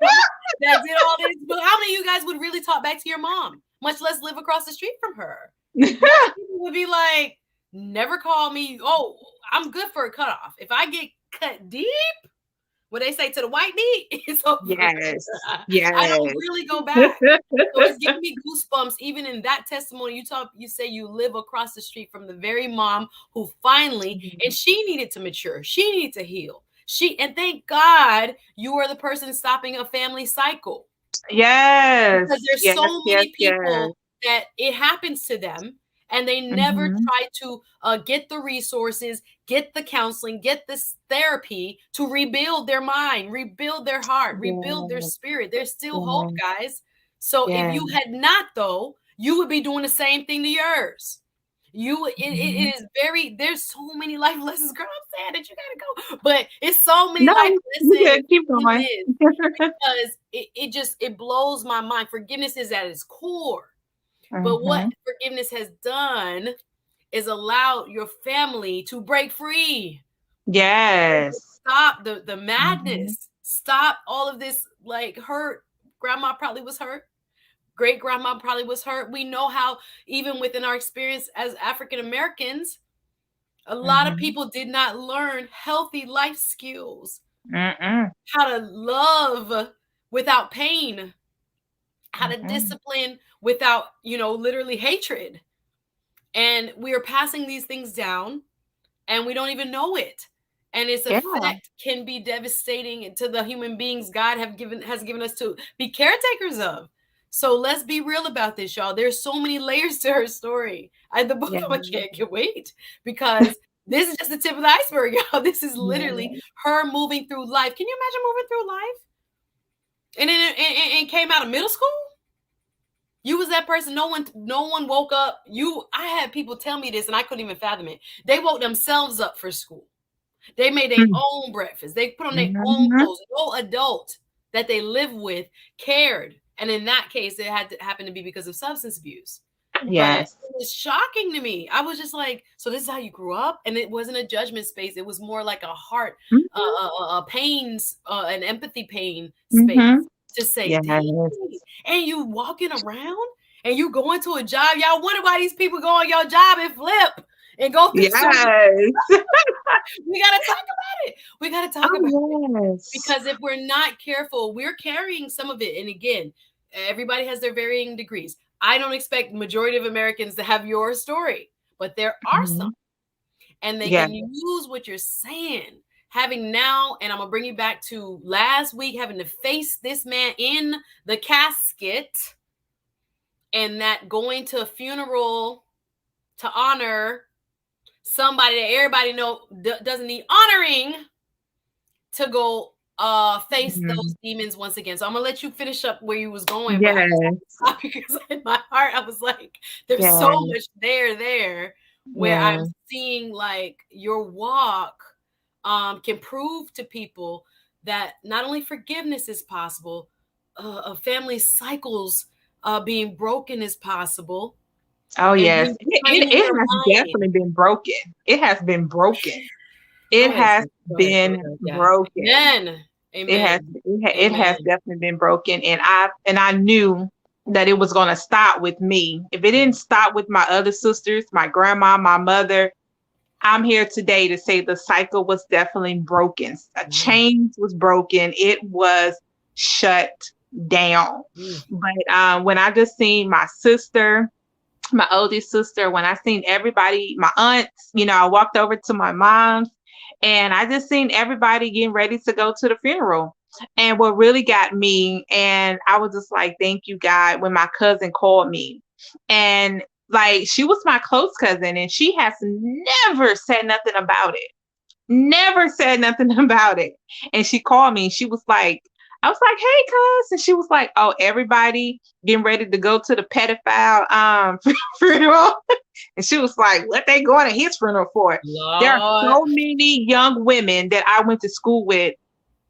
that did all this. But how many of you guys would really talk back to your mom, much less live across the street from her? Most people would be like, never call me. Oh, I'm good for a cutoff. If I get cut deep, what they say to the white meat, it's over. Yes. I don't Yes. really go back. So it's giving me goosebumps. Even in that testimony, you say you live across the street from the very mom who finally, and she needed to mature. She needed to heal. And thank God you are the person stopping a family cycle. Because Yes. there's Yes. so Yes. many Yes. people that it happens to them and they never Mm-hmm. try to get the resources, get the counseling, get this therapy to rebuild their mind, rebuild their heart, rebuild their Yes. spirit. There's still hope, Yes. guys. So if Yes. you had not, though, you would be doing the same thing to yours. Mhm. It is there's so many life lessons. Girl, I'm sad that you gotta go, but it's so many No, life you lessons can keep in going. this because it blows my mind. Forgiveness is at its core. But what Mhm. forgiveness has done is allowed your family to break free. Yes. Stop the Mhm. madness. Stop all of this like hurt. Grandma probably was hurt. Great grandma probably was hurt. We know how, even within our experience as African Americans, a lot of Mhm. people did not learn healthy life skills, Mm-mm. how to love without pain, how to Mm-mm. discipline without, literally hatred. And we are passing these things down and we don't even know it. And its Yeah. effect can be devastating to the human beings God has given us to be caretakers of. So let's be real about this, y'all. There's so many layers to her story. The book, Yeah. I can't wait because this is just the tip of the iceberg, y'all. This is literally Yeah. her moving through life. Can you imagine moving through life and then and came out of middle school? You was that person. No one woke up. I had people tell me this and I couldn't even fathom it. They woke themselves up for school. They made their Mm. own breakfast. They put on their own Mhm. clothes. No adult that they live with cared. And in that case, it had to happen to be because of substance abuse. But it Yes. was shocking to me. I was just like, so this is how you grew up? And it wasn't a judgment space. It was more like a heart, Mhm. pains, an empathy pain space Mhm. to say, dang. Yes. And you walking around and you going to a job. Y'all wonder why these people go on your job and flip and go through so many. Yes. We got to talk about it. We got to talk about it. Oh, yes. Because if we're not careful, we're carrying some of it. And again, everybody has their varying degrees. I don't expect the majority of Americans to have your story, but there are some, Mhm. and they Yeah. can use what you're saying. Having now, and I'm gonna bring you back to last week, having to face this man in the casket, and that going to a funeral to honor somebody that everybody know doesn't need honoring, to go face those Mhm. demons once again. So I'm gonna let you finish up where you was going, but I just have to Yes. stop because in my heart I was like, there's so Yes. much there where I'm Yes. seeing like your walk can prove to people that not only forgiveness is possible, a family cycles being broken is possible, Oh, and yes. then It training it your has mind. definitely been broken. It has been broken. It Go ahead, has sis. Go been ahead. Yeah. broken. Amen. Amen. It has Amen. definitely been broken, and I knew that it was going to stop with me. If it didn't stop with my other sisters, my grandma, my mother, I'm here today to say the cycle was definitely broken. A Mm, chain was broken. It was shut down. mm, But when I just seen my sister, my oldest sister, when I seen everybody, my aunts, I walked over to my mom's and I just seen everybody getting ready to go to the funeral. And what really got me, and I was just like, thank you, God, when my cousin called me. And like, she was my close cousin, and she has never said nothing about it. Never said nothing about it. And she called me. She was like, I was like, "Hey, cuz," and she was like, "Oh, everybody getting ready to go to the pedophile funeral." And she was like, "What they going to his funeral for?" There are Lord. so many young women that I went to school with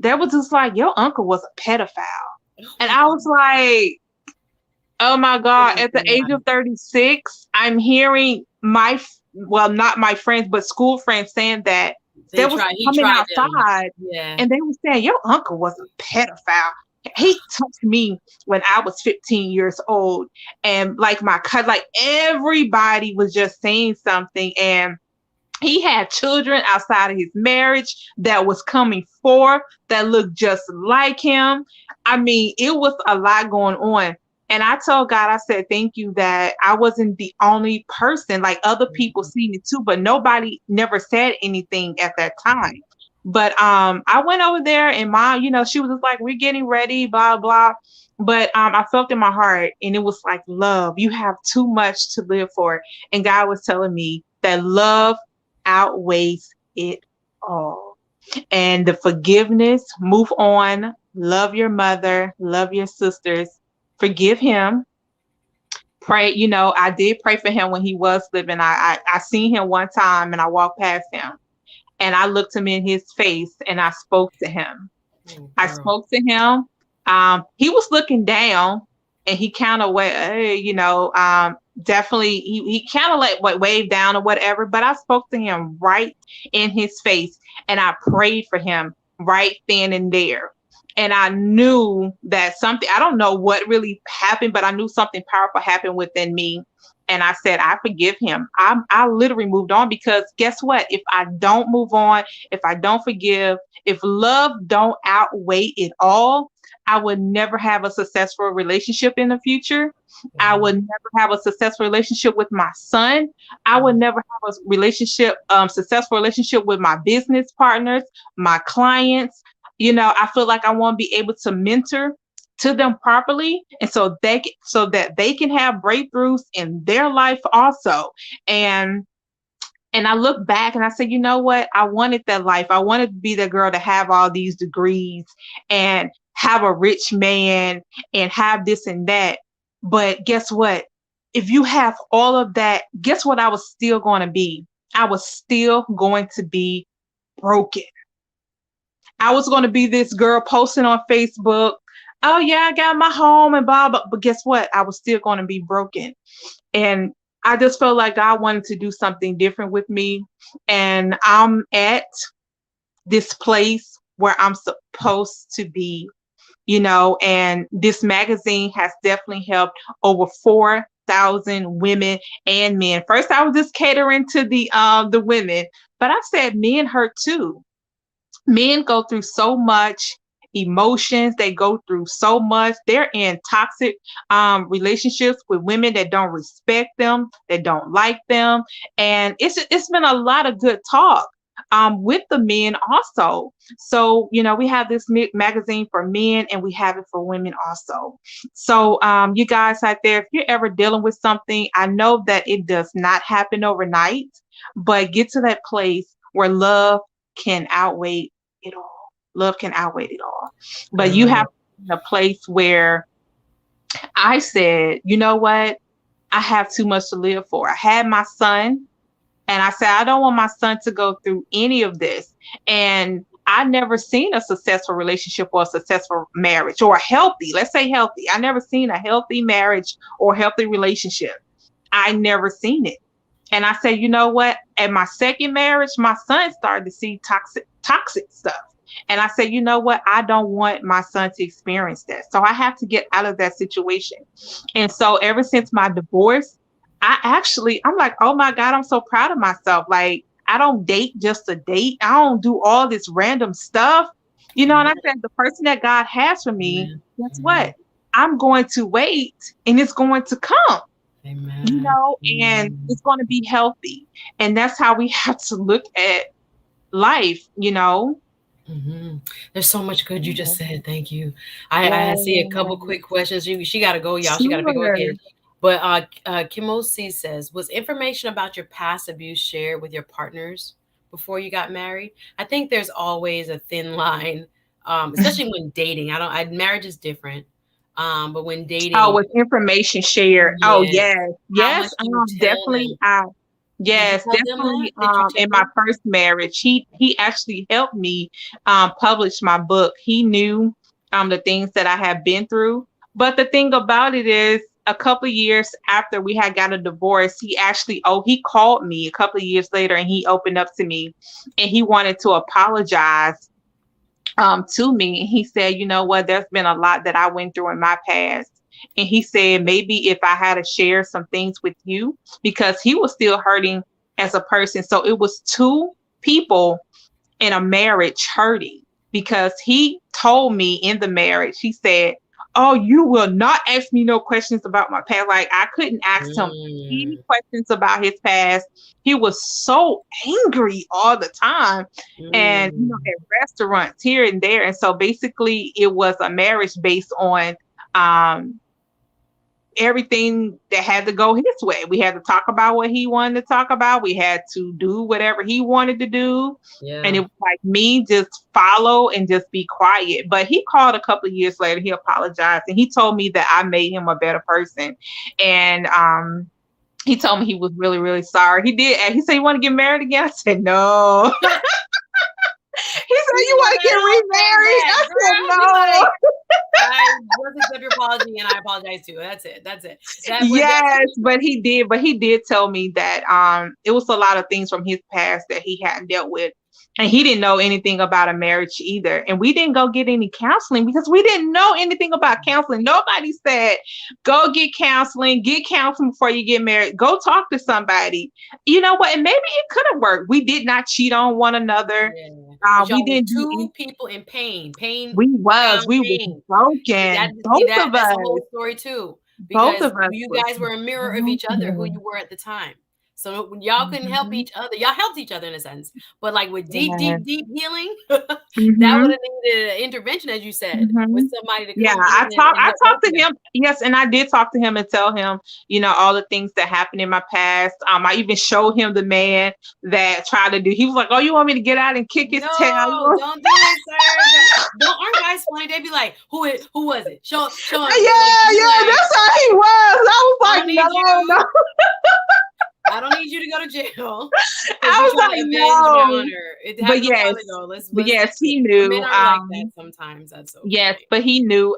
that was just like, "Your uncle was a pedophile," Oh and my I was like, "Oh my god!" At the age God. of 36, I'm hearing well, not my friends, but school friends saying that They they was tried. He coming tried them. outside Yeah. and they were saying, "Your uncle was a pedophile. He touched me when I was 15 years old." And like my cousin, like everybody was just saying something. And he had children outside of his marriage that was coming forth that looked just like him. I mean, it was a lot going on. And I told God, I said, thank you that I wasn't the only person. Like other people seen it too, but nobody never said anything at that time. But I went over there and mom, she was just like, we're getting ready, blah, blah. But I felt in my heart and it was like, love, you have too much to live for. And God was telling me that love outweighs it all. And the forgiveness, move on, love your mother, love your sisters, forgive him. Pray, I did pray for him when he was living. I seen him one time and I walked past him and I looked him in his face and I spoke to him. Oh, I girl. spoke to him. He was looking down and he kind of went, hey, definitely he kind of like what waved down or whatever. But I spoke to him right in his face and I prayed for him right then and there. And I knew that something, I don't know what really happened, but I knew something powerful happened within me. And I said, I forgive him. I literally moved on because guess what? If I don't move on, if I don't forgive, if love don't outweigh it all, I would never have a successful relationship in the future. I Wow. would never have a successful relationship with my son. I would never have a successful relationship with my business partners, my clients. I feel like I want to be able to mentor to them properly and so that they can have breakthroughs in their life also. And I look back and I said, you know what? I wanted that life. I wanted to be the girl to have all these degrees and have a rich man and have this and that. But guess what? If you have all of that, guess what I was still going to be? I was still going to be broken. I was going to be this girl posting on Facebook, oh, yeah, I got my home and blah, blah. But guess what? I was still going to be broken. And I just felt like God wanted to do something different with me. And I'm at this place where I'm supposed to be, and this magazine has definitely helped over 4,000 women and men. First, I was just catering to the women, but I said men hurt too. Men go through so much emotions, they go through so much, they're in toxic relationships with women that don't respect them, that don't like them. And it's been a lot of good talk with the men also. So we have this magazine for men and we have it for women also. So you guys out there, if you're ever dealing with something, I know that it does not happen overnight, but get to that place where love can outweigh it all. Love can outweigh it all. But you have Girl. to be in a place where I said, you know what? I have too much to live for. I had my son and I said, I don't want my son to go through any of this. And I never seen a successful relationship or a successful marriage or a healthy, let's say healthy. I never seen a healthy marriage or healthy relationship. I never seen it. And I said, you know what? At my second marriage, my son started to see toxic stuff. And I said, you know what? I don't want my son to experience that. So I have to get out of that situation. And so ever since my divorce, I'm like, oh my God, I'm so proud of myself. Like, I don't date just to date. I don't do all this random stuff. And Amen. I said, the person that God has for me, Amen. guess what? Amen. I'm going to wait and it's going to come, Amen. and Amen. it's going to be healthy. And that's how we have to look at life. Hmm. There's so much good you just Yeah. said. Thank you. I see a couple Yeah. quick questions. She got to go, y'all. She got to pick up her Sure. kids. But Kim C says, was information about your past abuse shared with your partners before you got married? I think there's always a thin line Especially when dating. Marriage is different. But when Oh, dating, with information shared. Oh, yeah, yes. how much Yes, do you tell definitely. them? Did you Yes, tell them that? definitely. Did you tell In my them? first marriage, he actually helped me publish my book. He knew the things that I had been through. But the thing about it is, a couple of years after we had got a divorce, he called me a couple of years later and he opened up to me and he wanted to apologize to me. And he said, you know what, there's been a lot that I went through in my past. And he said, maybe if I had to share some things with you, because he was still hurting as a person. So it was two people in a marriage hurting because he told me in the marriage, he said, "Oh, you will not ask me no questions about my past." Like I couldn't ask him any Mm, questions about his past. He was so angry all the time. And mm, at restaurants here and there. And so basically it was a marriage based on um everything that had to go his way. We had to talk about what he wanted to talk about. We had to do whatever he wanted to do. And it yeah. was like me just follow and just be quiet. But he called a couple of years later. He apologized and he told me that I made him a better person. And he told me he was really, really sorry. He did. And he said, "You want to get married again?" I said, "No." He said, You "You know, want to they get all say remarried?" that, I said, girl. Be "No." like, I just accept your apology and I apologize too. That's it. That's it. That, but that's Yes, but he did tell me that it was a lot of things from his past that he hadn't dealt with. And he didn't know anything about a marriage either. And we didn't go get any counseling because we didn't know anything about counseling. Nobody said, go get counseling before you get married. Go talk to somebody. You know what? And maybe it could have worked. We did not cheat on one another. yeah. But We y'all was didn't do any, two people in pain, pain, we was pain. broken. See Both that of that's us. a whole story too, Both because of us you was guys were a mirror of each other, who broken. you were at the time. So when y'all couldn't help Mhm. each other, y'all helped each other in a sense. But like with deep, Yeah. deep, deep healing, that would Mhm. have needed an intervention, as you said, with Mhm. somebody to Yeah, come in I and help both talked of to you. him. Yes, and I did talk to him and tell him, all the things that happened in my past. I even showed him the man that tried to do. He was like, "Oh, you want me to get out and kick his tail?" No, don't do it, sir. Don't aren't guys funny? They be like, who was it? Show him. Like Yeah, you yeah, like, that's how he was. I was I like, don't need no, you. no. I don't need you to go to jail because I you're was trying like, to avenge my no. honor. It But happened a while yes, ago. but Let's yes, fix it. he But men knew. are like that sometimes. That's Yes, okay. but he knew.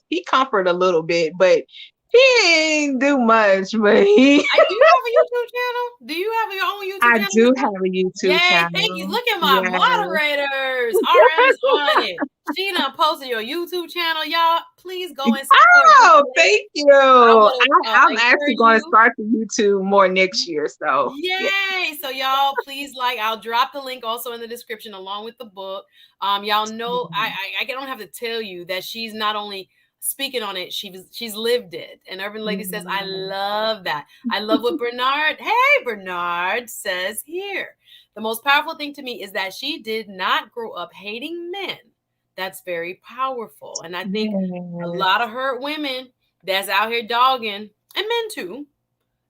He comforted a little bit, but he didn't do much. But he Do you have a YouTube channel? Do you have your own YouTube I channel do yourself? have a YouTube Yay! Thank you. channel. Look at my Yes. moderators. RM is on it. She done posted your YouTube channel, y'all. Please go and support. Hit Oh, the link. thank you. I want to I'm actually encourage going to you. start the YouTube more next year. So, yeah. Yay! So y'all, please I'll drop the link also in the description along with the book. Y'all know I don't have to tell you that she's not only speaking on it, she's lived it. And Urban Lady says, I Mhm. love that. I love what Bernard says here. The most powerful thing to me is that she did not grow up hating men. That's very powerful. And I think a Yes. lot of hurt women that's out here dogging, and men too,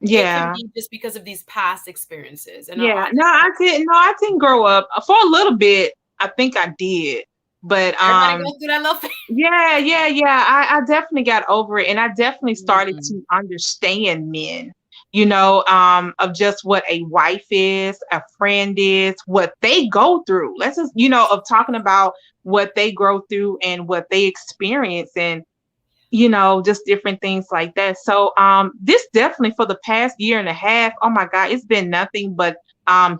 it can Yeah. be just because of these past experiences. And Yeah. No, I didn't. No, I didn't grow up for a little bit. I think I did, but everybody goes through that little thing. yeah, yeah, yeah. I definitely got over it and I definitely started Mm, to understand men, of just what a wife is, a friend is, what they go through. Let's just, of talking about what they go through and what they experience and just different things like that. So this definitely for the past year and a half, oh my God, it's been nothing but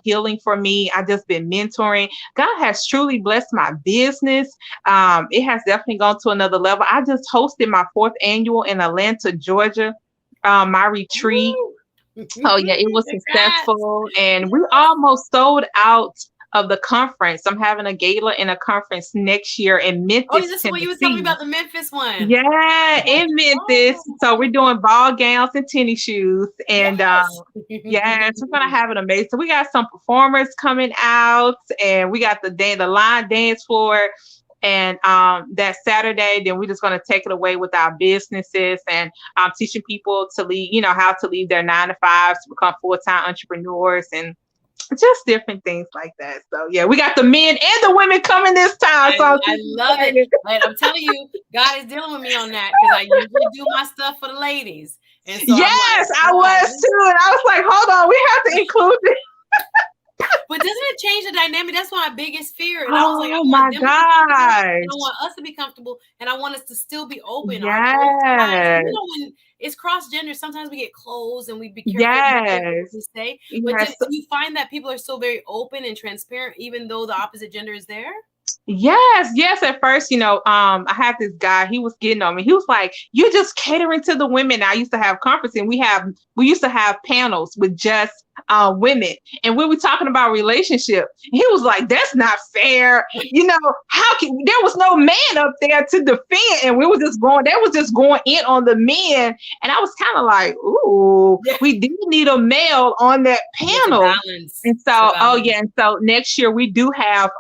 healing for me. I just been mentoring. God has truly blessed my business. It has definitely gone to another level. I just hosted my fourth annual in Atlanta, Georgia, my retreat. woo. Oh yeah, it was Congrats. successful and we almost sold out of the conference. I'm having a gala and a conference next year in Oh, Memphis, this is what you was telling me Tennessee. about, the Memphis one. Yeah, in Memphis. So we're Oh, doing ball gowns and tennis shoes. And yes. yes, we're gonna have it amazing. So we got some performers coming out and we got the line dance floor. And that Saturday, then we're just gonna take it away with our businesses and teaching people to leave, how to leave their 9 to 5s to become full-time entrepreneurs and just different things like that. So yeah, we got the men and the women coming this time. So I'm I love it. excited. And I'm telling you, God is dealing with me on that because I usually do my stuff for the ladies. And so I'm like, Yes, I God, was too. And I was like, hold on, we have to include this. but doesn't it change the dynamic? That's my biggest fear. And I was like, I Oh want my them to be comfortable, and I gosh. want us to be comfortable, and I want us to still be open. Our voice matters. Yes. You know, when it's cross gender, sometimes we get closed and we be careful what Yes. we say. But do Yes. you find that people are still very open and transparent, even though the opposite gender is there? Yes. At first, I had this guy. He was getting on me. He was like, "You're just catering to the women." I used to have conference, and we used to have panels with just women, and we were talking about relationship. He was like, "That's not fair." How can there was no man up there to defend, and we were just going. They was just going in on the men, and I was kind of like, "Ooh, Yeah. we did need a male on that panel." Balance. And so, and so next year we do have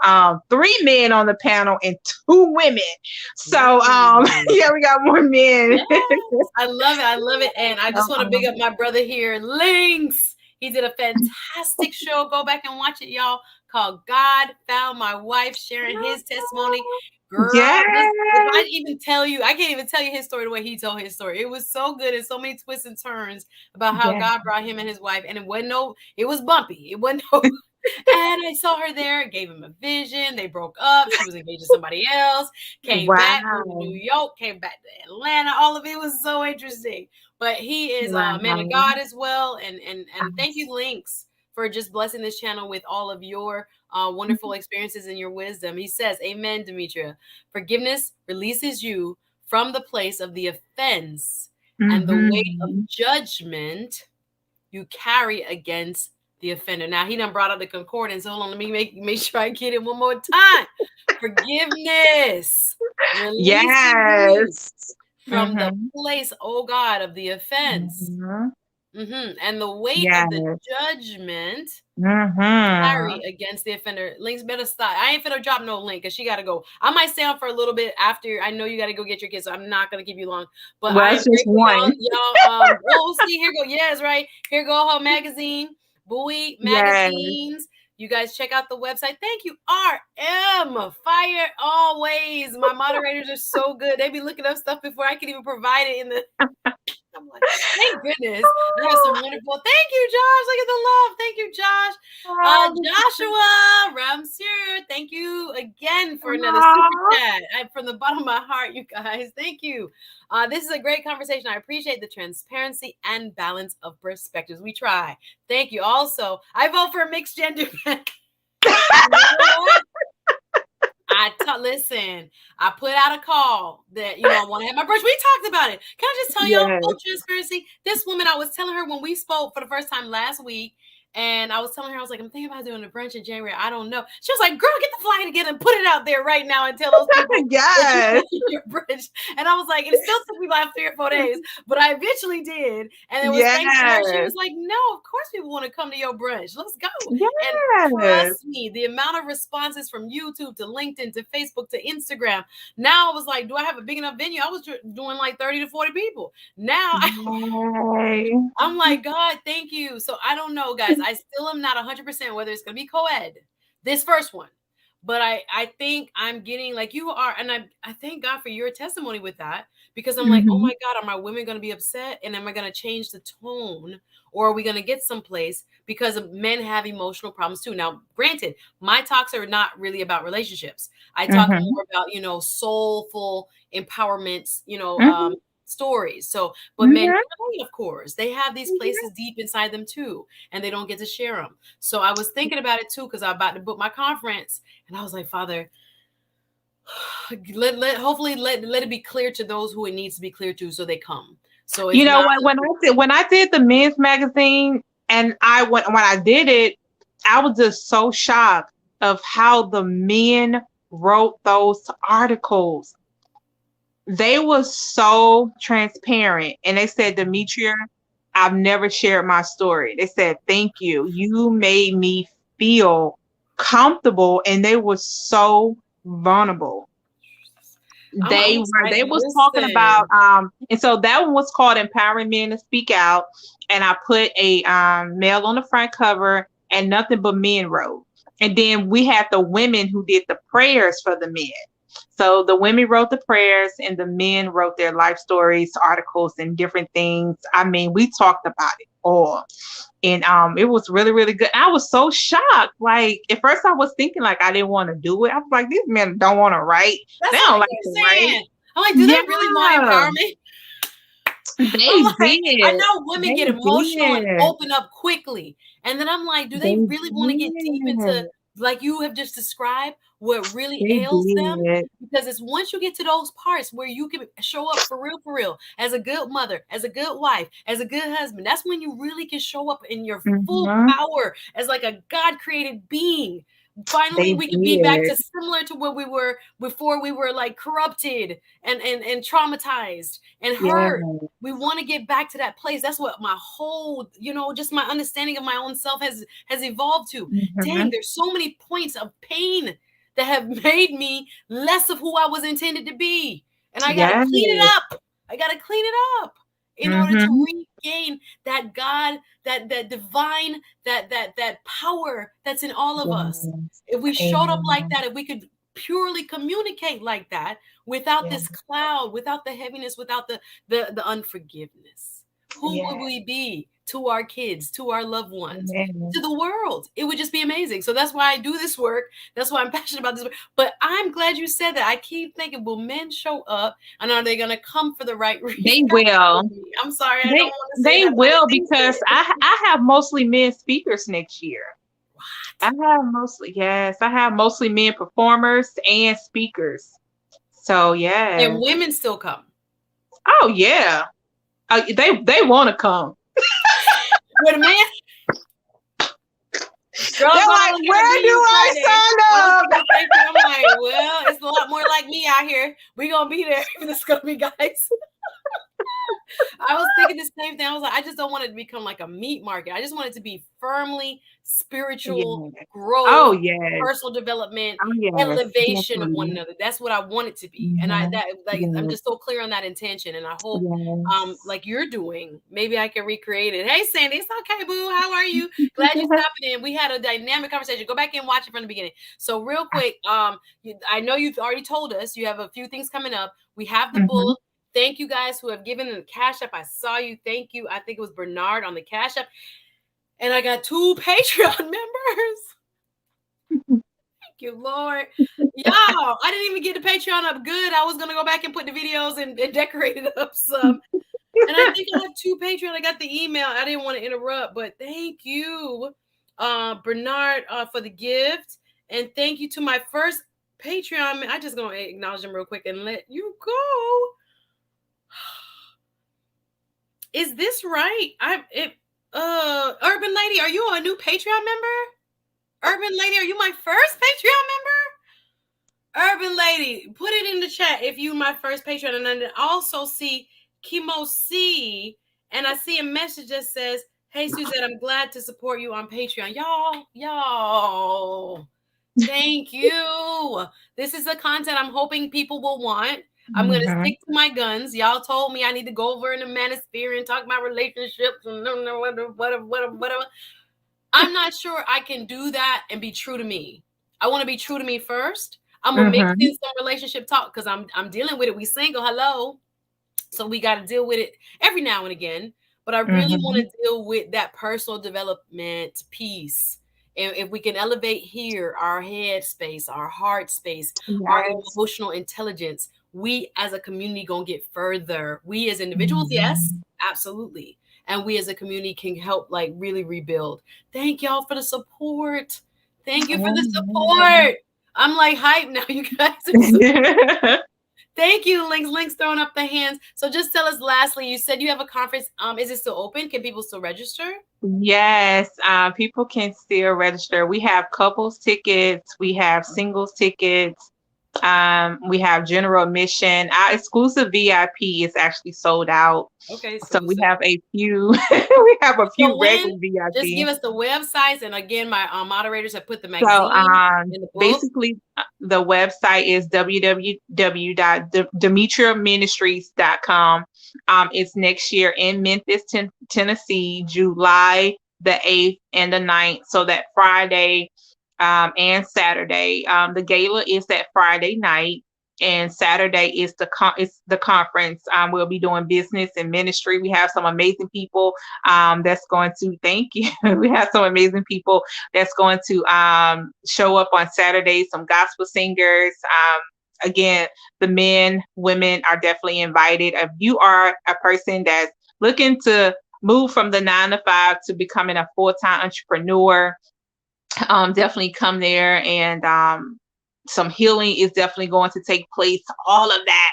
3 men on the panel and 2 women. So, yeah, we got more men. Yes, I love it. I love it. And I just want to big up my brother here, Lynx. He did a fantastic show. Go back and watch it, y'all. Called God Found My Wife, sharing his testimony. Girl, Yes. if I even tell you, I can't even tell you his story the way he told his story. It was so good and so many twists and turns about how Yes. God brought him and his wife. And it was bumpy. It wasn't no. And I saw her there, gave him a vision. They broke up. She was engaged to somebody else. Came back to New York, came back to Atlanta. All of it was so interesting. But he is a man of God as well. And thank you, Lynx, for just blessing this channel with all of your wonderful experiences and your wisdom. He says, Amen, Demetria. Forgiveness releases you from the place of the offense and the weight of judgment you carry against the offender. Now, he done brought up the concordance. Hold on, let me make sure I get it one more time. Forgiveness releases you from the place, oh God, of the offense. And the weight of the judgment carry against the offender. Links better stop. I ain't finna drop no link because she gotta go. I might stay on for a little bit after. I know you gotta go get your kids, so I'm not gonna keep you long. But I am just one. Y'all, oh, see, here go. Yes, right. Here go her magazine, Buie magazines. Yes. You guys check out the website. Thank you, RM. Fire always. My moderators are so good. They be looking up stuff before I can even provide it in the. I'm like, thank goodness. We have some wonderful. Thank you, Josh. Look at the love. Thank you, Josh. Joshua Ramsir. Thank you again for another super chat. From the bottom of my heart, you guys. Thank you. This is a great conversation. I appreciate the transparency and balance of perspectives. We try. Thank you. Also, I vote for a mixed gender. Listen, I put out a call that, I want to have my brunch. We talked about it. Can I just tell y'all full transparency? This woman, I was telling her when we spoke for the first time last week, and I was telling her, I was like, I'm thinking about doing a brunch in January. I don't know. She was like, girl, get the flyer together and put it out there right now and tell those people that your brunch. And I was like, it still took me like 3 or 4 days, but I eventually did. And it was thanks to her. She was like, no, of course people want to come to your brunch. Let's go. And trust me, the amount of responses from YouTube to LinkedIn to Facebook to Instagram. Now I was like, do I have a big enough venue? I was doing like 30 to 40 people. Now I'm like, God, thank you. So I don't know, guys. I still am not 100% whether it's going to be co-ed, this first one. But I think I'm getting like you are. And I thank God for your testimony with that, because I'm like, oh my God, are my women going to be upset? And am I going to change the tone? Or are we going to get someplace? Because men have emotional problems too. Now, granted, my talks are not really about relationships. I talk more about, soulful empowerment, stories. So, but men, of course, they have these places deep inside them too, and they don't get to share them. So I was thinking about it too, because I'm about to book my conference, and I was like, Father, hopefully let it be clear to those who it needs to be clear to, so they come. So when I did the men's magazine, and when I did it, I was just so shocked of how the men wrote those articles. They were so transparent, and they said, Demetria, I've never shared my story. They said, thank you. You made me feel comfortable, and they were so vulnerable. They was talking about, and so that one was called Empowering Men to Speak Out. And I put a male on the front cover, and nothing but men wrote. And then we had the women who did the prayers for the men. So the women wrote the prayers and the men wrote their life stories, articles, and different things. I mean, we talked about it all. And it was really, really good. I was so shocked. Like at first I was thinking like I didn't want to do it. I was like, these men don't want to write. That's They what don't I like keep to write. saying. I'm like, do they really want empowerment? They Like, I did. know women They get emotional and did. open up quickly. And then I'm like, do they They really want to get deep into, did. like you have just described, what really They ails them? did. Because it's once you get to those parts where you can show up for real, as a good mother, as a good wife, as a good husband, that's when you really can show up in your full Mhm. power as like a God-created being. Finally, They we can be back did. to similar to what we were before we were like corrupted and traumatized and hurt. Yes. We want to get back to that place. That's what my whole, just my understanding of my own self has evolved to. Dang, Mhm. there's so many points of pain that have made me less of who I was intended to be. And I got to Yes. clean it up. I got to clean it up in order to Mhm. regain that God, that divine, that power that's in all of us. Yes. If we showed up like Amen. that, if we could purely communicate like that without Yes. this cloud, without the heaviness, without the unforgiveness, who would Yes. we be to our kids, to our loved ones, to Amen. the world? It would just be amazing. So that's why I do this work. That's why I'm passionate about this work. But I'm glad you said that. I keep thinking, will men show up, and are they going to come for the right They reason? will. I'm sorry, I don't They want to say they that, but I will think because so. I have mostly men speakers next year. What? I have mostly men performers and speakers. So And yes. women still come. Oh yeah. They want to come. With a man, girl, They're I'm going like, to where interview do you I Friday. I was sign thinking up? the same thing. I'm like, well, it's a lot more like me out here. We're going to be there. It's going to be guys. I was thinking the same thing. I was like, I just don't want it to become like a meat market. I just want it to be firmly spiritual Yes. growth, Oh yes. personal development, Oh yes. elevation of one Definitely. another. That's what I want it to be. And I Mhm. that like I'm Yes. just so clear on that intention. And I hope Yes. like you're doing, maybe I can recreate it. Hey Sandy, it's okay, boo. How are you? Glad you stopped in. We had a dynamic conversation. Go back and watch it from the beginning. So real quick, I know you've already told us you have a few things coming up. We have the Mhm. book. Thank you guys who have given the Cash App. I saw you. Thank you. I think it was Bernard on the Cash App. And I got 2 Patreon members. Thank you, Lord. Y'all, I didn't even get the Patreon up good. I was going to go back and put the videos and decorate it up some. And I think I have 2 Patreon. I got the email. I didn't want to interrupt, but thank you, Bernard, for the gift. And thank you to my first Patreon. I just going to acknowledge them real quick and let you go. Is this right? Urban Lady, are you a new Patreon member? Urban Lady, are you my first Patreon member? Urban Lady, put it in the chat if you my first Patreon. And then also see Kimo C, and I see a message that says, "Hey Suzette, I'm glad to support you on Patreon." Y'all, thank you. This is the content I'm hoping people will want. I'm going to Mhm. stick to my guns. Y'all told me I need to go over in the manosphere and talk about relationships and whatever. I'm not sure I can do that and be true to me. I want to be true to me first. I'm gonna mix Mhm. in some relationship talk because I'm dealing with it. We single, hello. So we got to deal with it every now and again. But I really want Mhm. to deal with that personal development piece. And if we can elevate here, our head space, our heart space, our Yes. emotional intelligence, we as a community gonna get further. We as individuals, yes, Mhm. absolutely. And we as a community can help like really rebuild. Thank y'all for the support. Thank you for the Amen. support. I'm like hype now. You guys are so thank you, Links throwing up the hands. So just tell us lastly, you said you have a conference. Is it still open? Can people still register? Yes, people can still register. We have couples tickets, we have singles tickets, we have general admission. Our exclusive VIP is actually sold out. Okay, So we exclusive. have a few we have a So few when regular just VIP. give us the websites, and again, my moderators have put the So magazine in the book. basically the website is www.demetriaministries.com. It's next year in Memphis, Tennessee, July the 8th and the 9th. So that Friday and Saturday. The gala is that Friday night, and Saturday is the conference. We'll be doing business and ministry. We have some amazing people that's going to thank you. We have some amazing people that's going to show up on Saturday. Some gospel singers. Again, the men, women are definitely invited. If you are a person that's looking to move from the 9 to 5 to becoming a full-time entrepreneur, definitely come there, and some healing is definitely going to take place, all of that.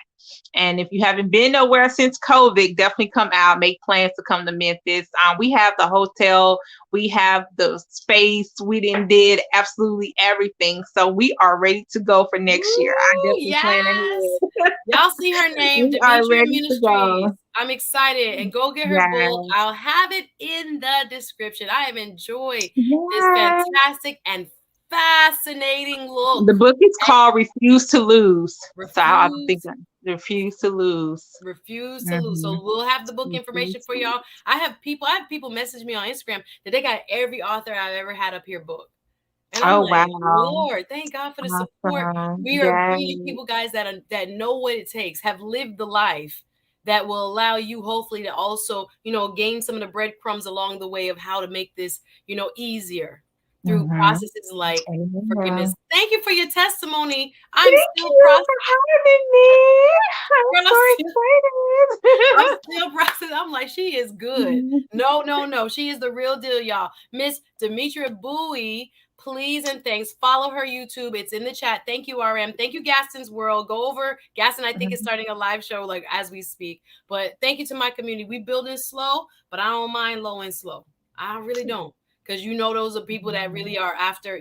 And if you haven't been nowhere since COVID, definitely come out, make plans to come to Memphis. We have the hotel, we have the space, we did absolutely everything. So we are ready to go for next year. I Ooh, definitely plan yes. ahead. Y'all see her name, We are Demetria ready to Ministries. go. I'm excited. And go get her book. Yes. I'll have it in the description. I have enjoyed this Yes. fantastic and fascinating The look. book is called Refuse to Lose. So I'm Refuse, thinking Refuse to Lose. refuse to lose. Mhm. So we'll have the book information Refuse for to lose. y'all. I have people message me on Instagram that they got every author I've ever had up here book. And I'm Oh, like, wow. Lord, thank God for the support. Awesome. We are Yes. bringing people, guys, that know what it takes, have lived the life that will allow you, hopefully, to also, gain some of the breadcrumbs along the way of how to make this, easier through Mhm. processes like forgiveness. Amen. Thank you for your testimony. I'm Thank still you for having me. I'm girl, so I'm excited. still processing. I'm like, she is good. No, no, no. She is the real deal, y'all. Miss Demetria Buie, please and thanks. Follow her YouTube. It's in the chat. Thank you, RM. Thank you, Gaston's World. Go over. Gaston, I think, is starting a live show like as we speak. But thank you to my community. We building slow, but I don't mind low and slow. I really don't. Because those are people that really are after,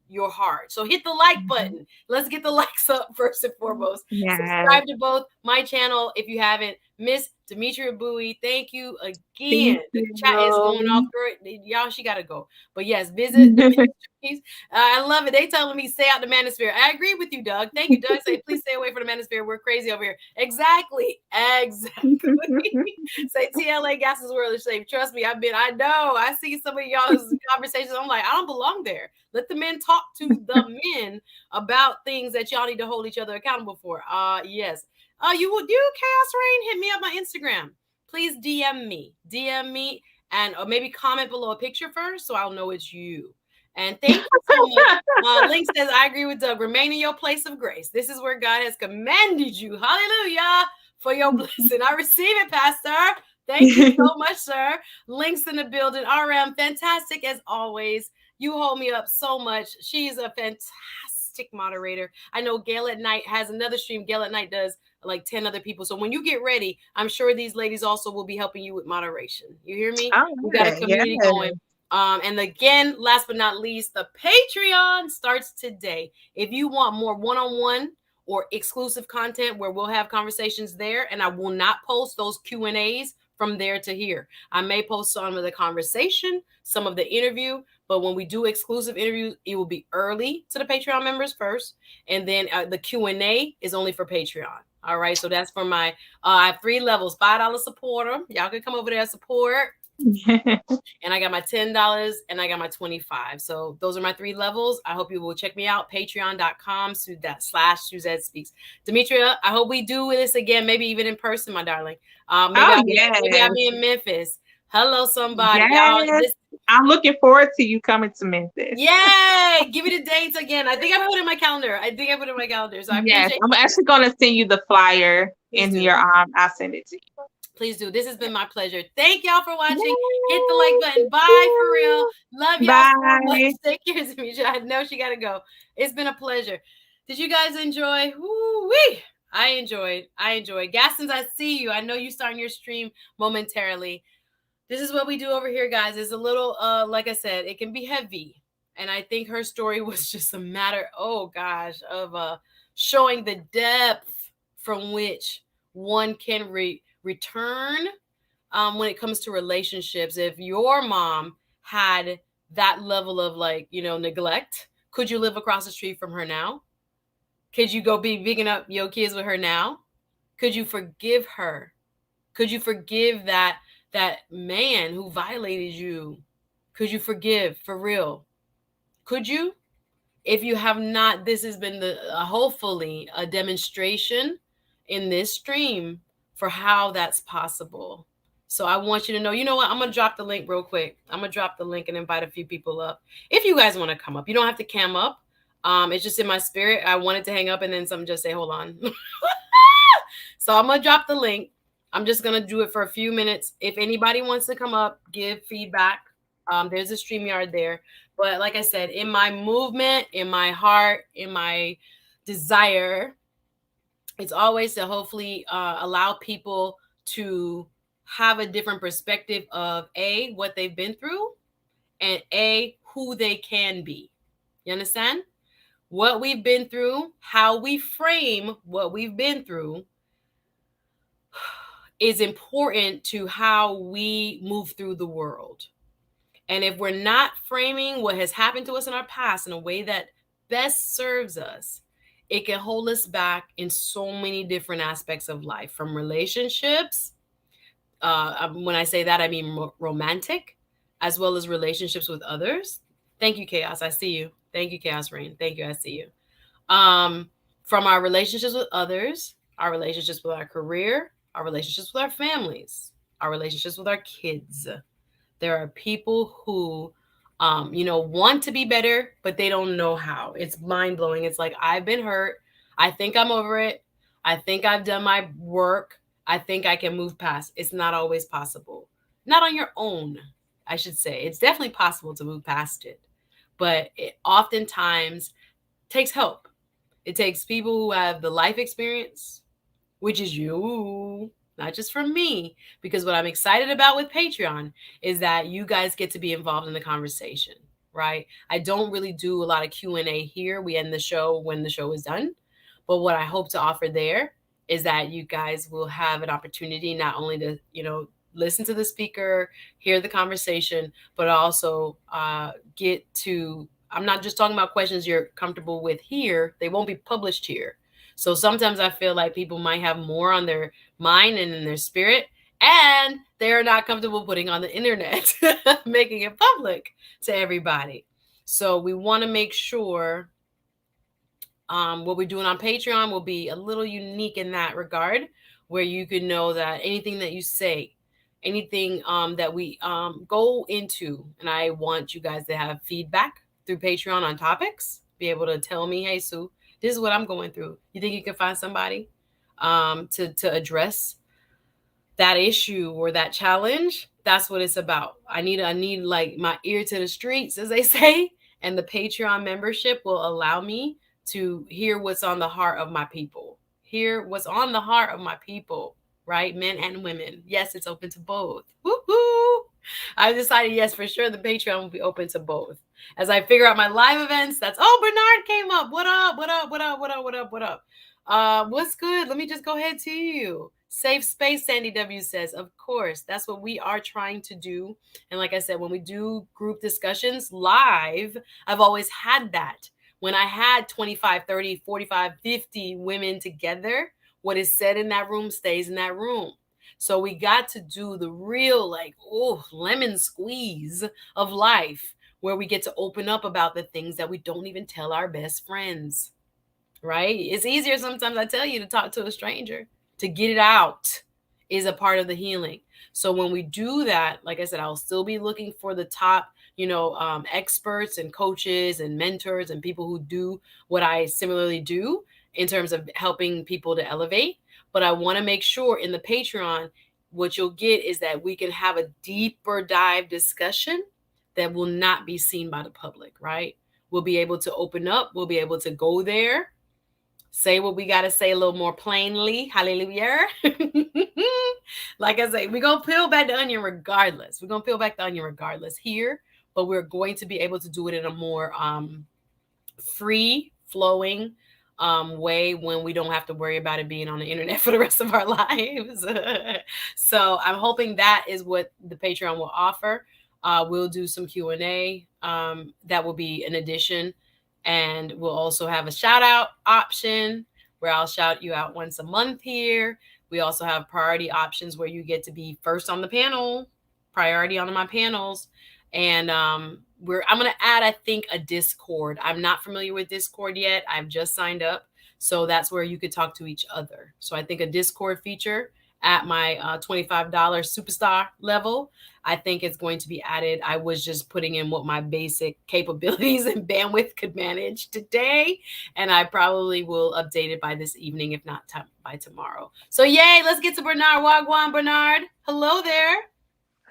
your heart. So hit the like button. Let's get the likes up first and foremost. Yes. Subscribe to both my channel if you haven't. Miss Demetria Buie, thank you again. Thank The chat is going off you. for it. Y'all, she got to go. But yes, visit the ministries. I love it. They telling me stay out the manosphere. I agree with you, Doug. Thank you, Doug. Say, please stay away from the manosphere. We're crazy over here. Exactly. Exactly. Say TLA gas is world is safe. Trust me, I know. I see some of y'all's conversations. I'm like, I don't belong there. Let the men talk to the men about things that y'all need to hold each other accountable for. Yes. You Chaos Rain, hit me up on Instagram. Please DM me, and maybe comment below a picture first, so I'll know it's you. And thank you so much. Link says, I agree with Doug. Remain in your place of grace. This is where God has commanded you. Hallelujah. For your blessing. I receive it, Pastor. Thank you so much, sir. Links in the building. RM, fantastic as always. You hold me up so much. She's a fantastic moderator. I know Gail at Night has another stream. Gail at Night does like 10 other people. So when you get ready, I'm sure these ladies also will be helping you with moderation. You hear me? All We got a right. Yes. community going. And again, last but not least, the Patreon starts today. If you want more one-on-one or exclusive content where we'll have conversations there, and I will not post those Q&As from there to here. I may post some of the conversation, some of the interview, but when we do exclusive interviews, it will be early to the Patreon members first, and then the Q&A is only for Patreon. All right, so that's for my I have 3 levels. $5 supporter, y'all can come over there and support. And I got my $10 and I got my 25. So those are my 3 levels. I hope you will check me out. Patreon.com/Suzette Speaks. Demetria, I hope we do this again, maybe even in person, my darling. Maybe I'll be in Memphis. Hello, somebody. Y'all, Yes. I'm looking forward to you coming to Memphis. Yay! Give me the dates again. I think I put it in my calendar. So I appreciate I'm actually gonna send you the flyer in your I'll send it to you. Please do. This has been my pleasure. Thank y'all for watching. Yay. Hit the like button. Bye for real. Love y'all so much. Bye. Take care, Demetria. I know she gotta go. It's been a pleasure. Did you guys enjoy? Woo-wee. I enjoyed. Gastons, I see you. I know you starting your stream momentarily. This is what we do over here, guys. It's a little like I said, it can be heavy. And I think her story was just a matter, oh gosh, of showing the depth from which one can return when it comes to relationships. If your mom had that level of neglect, could you live across the street from her now? Could you go be picking up your kids with her now? Could you forgive her? Could you forgive that man who violated you? Could you forgive for real? Could you? If you have not, this has been the hopefully a demonstration in this stream for how that's possible. So I want you to know, you know what? I'm gonna drop the link real quick. I'm gonna drop the link and invite a few people up. If you guys want to come up, you don't have to cam up. It's just in my spirit. I wanted to hang up and then something just say, hold on. So I'm gonna drop the link. I'm just gonna do it for a few minutes. If anybody wants to come up, give feedback. There's a StreamYard there. But like I said, in my movement, in my heart, in my desire, it's always to hopefully allow people to have a different perspective of A, what they've been through, and A, who they can be. You understand? What we've been through, how we frame what we've been through is important to how we move through the world. And if we're not framing what has happened to us in our past in a way that best serves us, it can hold us back in so many different aspects of life, from relationships. When I say that, I mean romantic, as well as relationships with others. Thank you, Chaos. I see you. Thank you, Chaos Rain. Thank you. I see you. From our relationships with others, our relationships with our career, our relationships with our families, our relationships with our kids. There are people who, want to be better, but they don't know how. It's mind blowing. It's like, I've been hurt. I think I'm over it. I think I've done my work. I think I can move past. It's not always possible. Not on your own, I should say. It's definitely possible to move past it, but it oftentimes takes help. It takes people who have the life experience, which is you, not just from me. Because what I'm excited about with Patreon is that you guys get to be involved in the conversation, right? I don't really do a lot of Q&A here. We end the show when the show is done. But what I hope to offer there is that you guys will have an opportunity not only to, listen to the speaker, hear the conversation, but also get to, I'm not just talking about questions you're comfortable with here. They won't be published here. So sometimes I feel like people might have more on their mind and in their spirit, and they're not comfortable putting on the internet, making it public to everybody. So we want to make sure what we're doing on Patreon will be a little unique in that regard, where you can know that anything that you say, anything that we go into, and I want you guys to have feedback through Patreon on topics, be able to tell me, hey, Sue, this is what I'm going through. You think you can find somebody to address that issue or that challenge? That's what it's about. I need like my ear to the streets, as they say, and the Patreon membership will allow me to hear what's on the heart of my people. Hear what's on the heart of my people, right? Men and women. Yes, it's open to both. Woo-hoo! I decided, yes, for sure, the Patreon will be open to both. As I figure out my live events, Bernard came up. What up? What up? What up? What up? What up? What up? What's good? Let me just go ahead to you. Safe space, Sandy W says. Of course, that's what we are trying to do. And like I said, when we do group discussions live, I've always had that. When I had 25, 30, 45, 50 women together, what is said in that room stays in that room. So we got to do the real, lemon squeeze of life, where we get to open up about the things that we don't even tell our best friends, right? It's easier sometimes, I tell you, to talk to a stranger. To get it out is a part of the healing. So when we do that, like I said, I'll still be looking for the top, experts and coaches and mentors and people who do what I similarly do in terms of helping people to elevate. But I want to make sure in the Patreon, what you'll get is that we can have a deeper dive discussion that will not be seen by the public, right? We'll be able to open up. We'll be able to go there, say what we got to say a little more plainly. Hallelujah. Like I say, we're going to peel back the onion regardless. We're going to peel back the onion regardless here, but we're going to be able to do it in a more free flowing way, when we don't have to worry about it being on the internet for the rest of our lives. So I'm hoping that is what the Patreon will offer. We'll do some Q&A. That will be an addition. And we'll also have a shout out option where I'll shout you out once a month here. We also have priority options where you get to be first on the panel, priority on my panels. And I'm gonna add, I think, a Discord. I'm not familiar with Discord yet. I've just signed up, so that's where you could talk to each other. So I think a Discord feature at my $25 superstar level, I think it's going to be added. I was just putting in what my basic capabilities and bandwidth could manage today, and I probably will update it by this evening, if not by tomorrow. So yay, let's get to Bernard. Wagwan, Bernard. Hello there.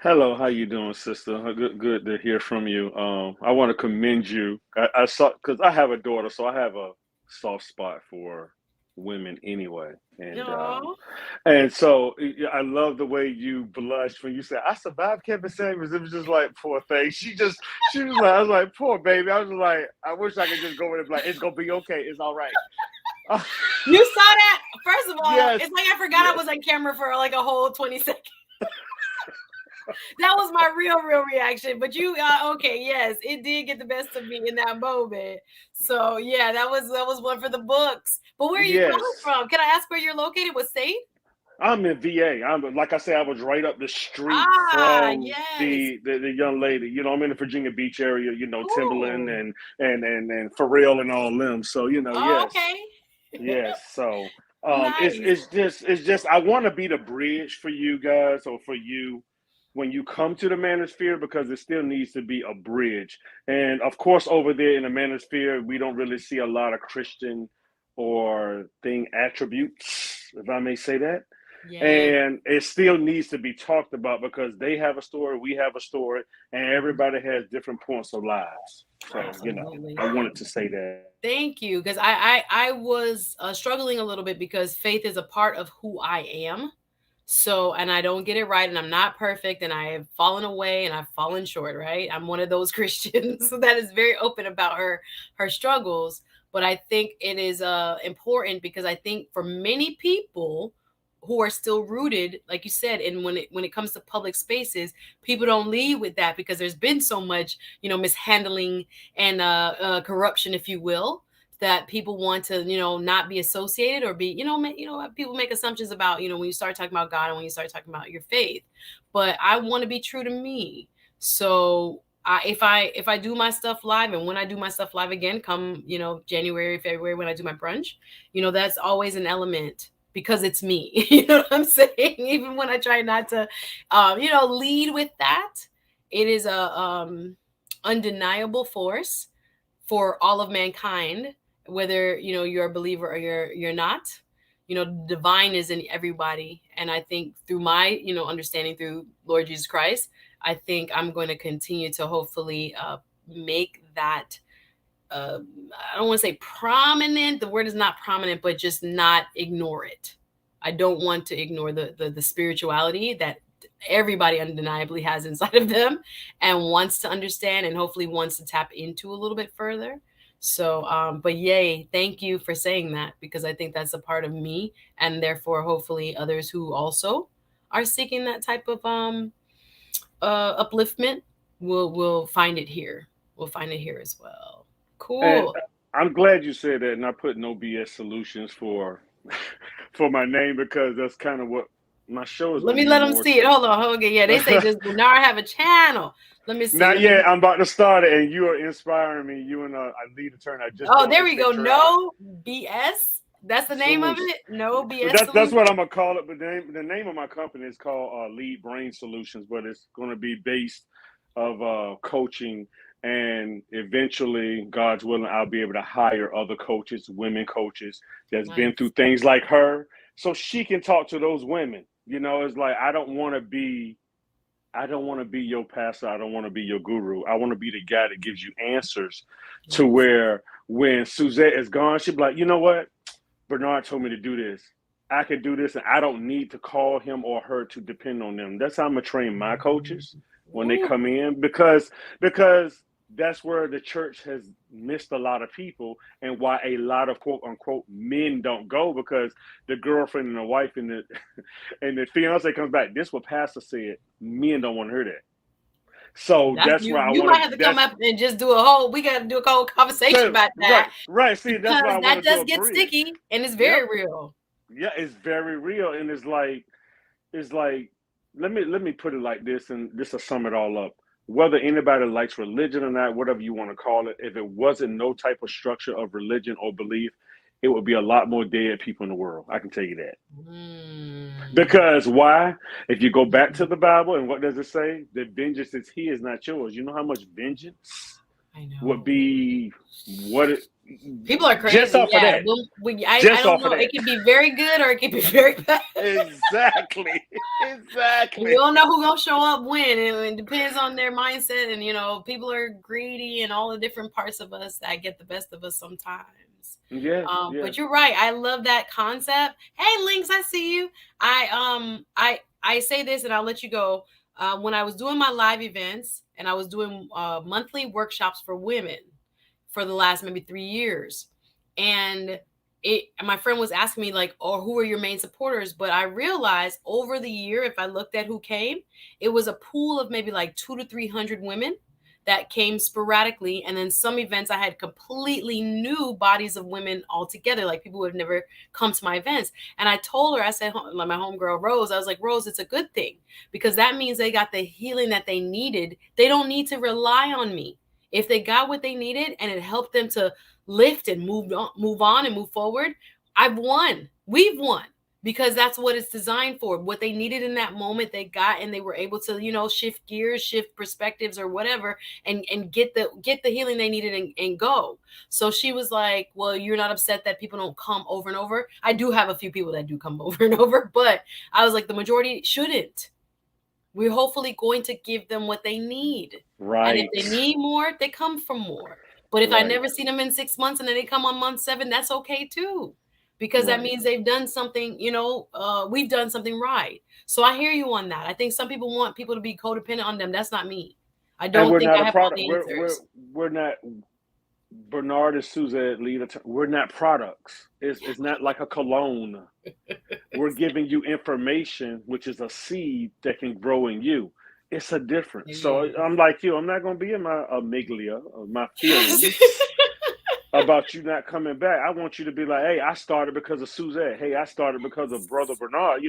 Hello, how you doing, sister? Good to hear from you. I want to commend you. I saw because I have a daughter, so I have a soft spot for women anyway, No. and so yeah, I love the way you blushed when you said I survived Kevin Samuels. It was just like poor thing. She was like I was like poor baby. I was like I wish I could just go in and be like it's gonna be okay. It's all right. You saw that? First of all, Yes, it's like I forgot I yes. was on camera for like a whole 20 seconds. That was my real reaction. But you, okay, yes, it did get the best of me in that moment. So yeah, that was one for the books. But where are you calling Yes. from? Can I ask where you're located? What state? I'm in VA. I'm like I said, I was right up the street Ah, from yes. the young lady. You know, I'm in the Virginia Beach area. You know, Timberland Cool. and Pharrell and all them. So you know, Oh, yes, okay. yes. So Nice. it's just I want to be the bridge for you guys or for you when you come to the manosphere because it still needs to be a bridge. And of course, over there in the manosphere, we don't really see a lot of Christian or thing attributes, if I may say that, Yeah. and it still needs to be talked about because they have a story, we have a story, and everybody has different points of lives. So Absolutely. I wanted to say that. Thank you, because I was struggling a little bit because faith is a part of who I am. So, and I don't get it right, and I'm not perfect, and I have fallen away, and I've fallen short. Right, I'm one of those Christians that is very open about her struggles. But I think it is important because I think for many people who are still rooted, like you said, and when it comes to public spaces, people don't lead with that because there's been so much mishandling and corruption, if you will, that people want to not be associated or be people make assumptions about when you start talking about God and when you start talking about your faith. But I want to be true to me. So if I do my stuff live, and when I do my stuff live again come January, February, when I do my brunch, that's always an element because it's me. You know what I'm saying? Even when I try not to lead with that, it is a undeniable force for all of mankind, whether you're a believer or you're not. Divine is in everybody, and I think through my understanding through Lord Jesus Christ, I think I'm going to continue to hopefully make that I don't want to say prominent. The word is not prominent, but just not ignore it. I don't want to ignore the spirituality that everybody undeniably has inside of them and wants to understand and hopefully wants to tap into a little bit further. So, but yay, thank you for saying that because I think that's a part of me, and therefore, hopefully, others who also are seeking that type of upliftment will find it here. We'll find it here as well. And Cool. I'm glad you said that, and I put no BS solutions for for my name because that's kind of what my show is Let going to me be let them more see it. to. Hold on, hold on. Yeah, they say does Bernard have a channel? Let me see. Not Let me. yet. I'm about to start it, and you are inspiring me. You and I lead a turn. I just Oh, brought there the we go. picture out. No BS. That's the name of Solution. it. No So BS that's solution. what I'm gonna call it. But the name of my company is called Lead Brain Solutions, but it's going to be based of coaching, and eventually, God's willing, I'll be able to hire other coaches, women coaches that's been through Nice. things like her, so she can talk to those women. It's like I don't want to be your pastor. I don't want to be your guru. I want to be the guy that gives you answers to Yes. where when Suzette is gone, she'll be like, you know what? Bernard told me to do this. I could do this, and I don't need to call him or her to depend on them. That's how I'm gonna train my coaches when they Ooh, come in because that's where the church has missed a lot of people and why a lot of quote unquote men don't go because the girlfriend and the wife and the and the fiance comes back. This what pastor said. Men don't want to hear that. So that's that's you. where I You want might to. have to come That's up and just do a whole. We got to do a whole conversation about right, that right. See, that's why because I want that to do does a get bridge. sticky and it's Yep. very real. Yeah, it's very real, and it's like let me put it like this, and this will sum it all up. whether anybody likes religion or not, whatever you want to call it, if it wasn't no type of structure of religion or belief, it would be a lot more dead people in the world. I can tell you that. Mm. Because why? If you go back to the Bible, and what does it say? The vengeance is His, not yours. You know how much vengeance I would know. be what it, People are just crazy. off of Yeah. that. I Just don't off of know. that. It could be very good or it could be very bad. Exactly. We Exactly. don't know who's gonna show up when. It depends on their mindset, and people are greedy, and all the different parts of us that get the best of us sometimes. Yeah, yeah. But you're right. I love that concept. Hey, Lynx, I see you. I say this, and I'll let you go. When I was doing my live events, and I was doing monthly workshops for women for the last maybe 3 years, and my friend was asking me like, "Oh, who are your main supporters?" But I realized over the year, if I looked at who came, it was a pool of maybe like 200 to 300 women that came sporadically. And then some events I had completely new bodies of women altogether, like people who have never come to my events. And I told her, I said, like my homegirl Rose, I was like, Rose, it's a good thing, because that means they got the healing that they needed. They don't need to rely on me. If they got what they needed and it helped them to lift and move on and move forward, I've won. We've won, because that's what it's designed for. What they needed in that moment, they got, and they were able to, shift gears, shift perspectives or whatever, and get the healing they needed and go. So she was like, well, you're not upset that people don't come over and over? I do have a few people that do come over and over, but I was like, the majority shouldn't. We're hopefully going to give them what they need. Right. And if they need more, they come for more. But if I Right. never see them in 6 months and then they come on month 7, that's okay too. Because that Right. means they've done something, we've done something right. So I hear you on that. I think some people want people to be codependent on them. That's not me. I And don't we're think not I a have all product. the answers. We're not. Bernard and Suzette lead. We're not products. It's not like a cologne. We're giving you information, which is a seed that can grow in you. It's a difference. So I'm like you. I'm not going to be in my amygdala, or my feelings about you not coming back. I want you to be like, hey, I started because of Suzette. Hey, I started because of Brother Bernard.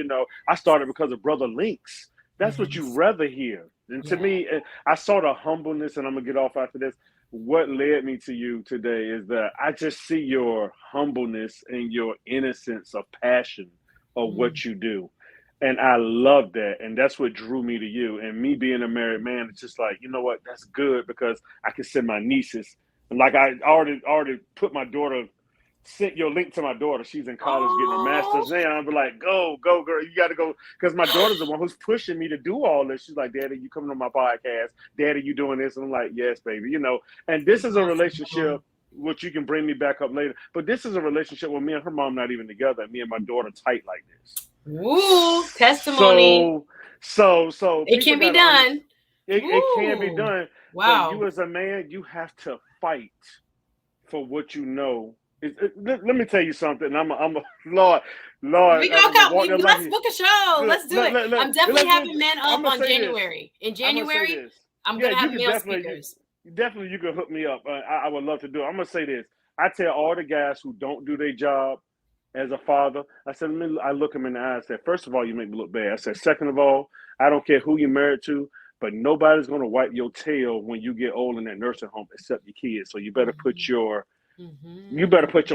I started because of Brother Lynx. That's what you rather hear. And to me, I saw the humbleness, and I'm going to get off after this. What led me to you today is that I just see your humbleness and your innocence of passion of what you do. And I love that. And that's what drew me to you. And me being a married man, it's just like, you know what? That's good, because I can send my nieces. And like I already put my daughter, sent your link to my daughter. She's in college getting her master's now. I'll be like, go, girl. You got to go. Because my daughter's the one who's pushing me to do all this. She's like, Daddy, you coming on my podcast? Daddy, you doing this? And I'm like, yes, baby. And this is a relationship, which you can bring me back up later. But this is a relationship where me and her mom not even together. And me and my daughter tight like this. Ooh, testimony. So it can be done. It can be done. Wow. But you as a man, you have to fight for what you know. Let me tell you something. I'm a Lord. We go come. Let's book a show. Let's do it. I'm definitely having men up on January. In January, I'm gonna have male speakers. Definitely, you can hook me up. I would love to do it. I'm gonna say this. I tell all the guys who don't do their job as a father, I said, I look them in the eye and said, first of all, you make me look bad. I said, second of all, I don't care who you're married to, but nobody's going to wipe your tail when you get old in that nursing home except your kids. So you better put your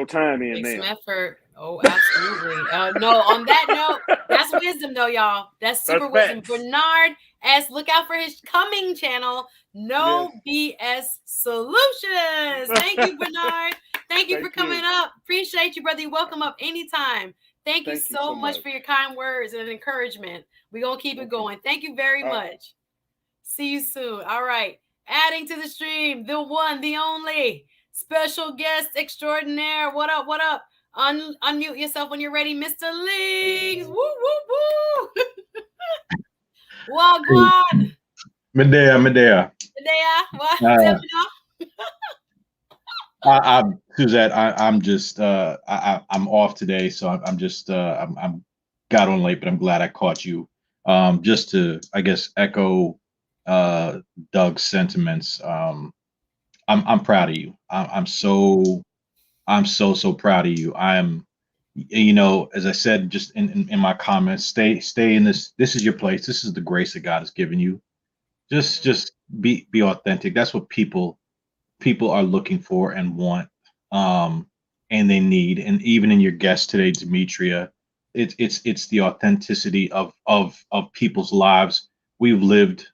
time in Make there. some effort. Oh, absolutely. No, on that note, that's wisdom though, y'all. That's super wisdom. Facts. Bernard S. Look out for his coming channel, No BS Solutions. Thank you, Bernard. Thank you for coming up. Appreciate you, brother. You're welcome up anytime. Thank you so much for your kind words and encouragement. We're going to keep it going. Thank you very much. See you soon. All right. Adding to the stream, the one, the only special guest extraordinaire. What up? What up? Unmute yourself when you're ready, Mr. Leagues. Woo, woo, woo. Wagwan. Medea. What? Suzette, I'm just I'm off today, so I'm just I'm got on late, but I'm glad I caught you. Just to, I guess, echo Doug's sentiments. I'm proud of you. I'm so proud of you. I am, as I said just in my comments, stay in this. This is your place. This is the grace that God has given you. Just be authentic. That's what people are looking for and want, um, and they need. And even in your guest today, Demetria, it's the authenticity of people's lives. We've lived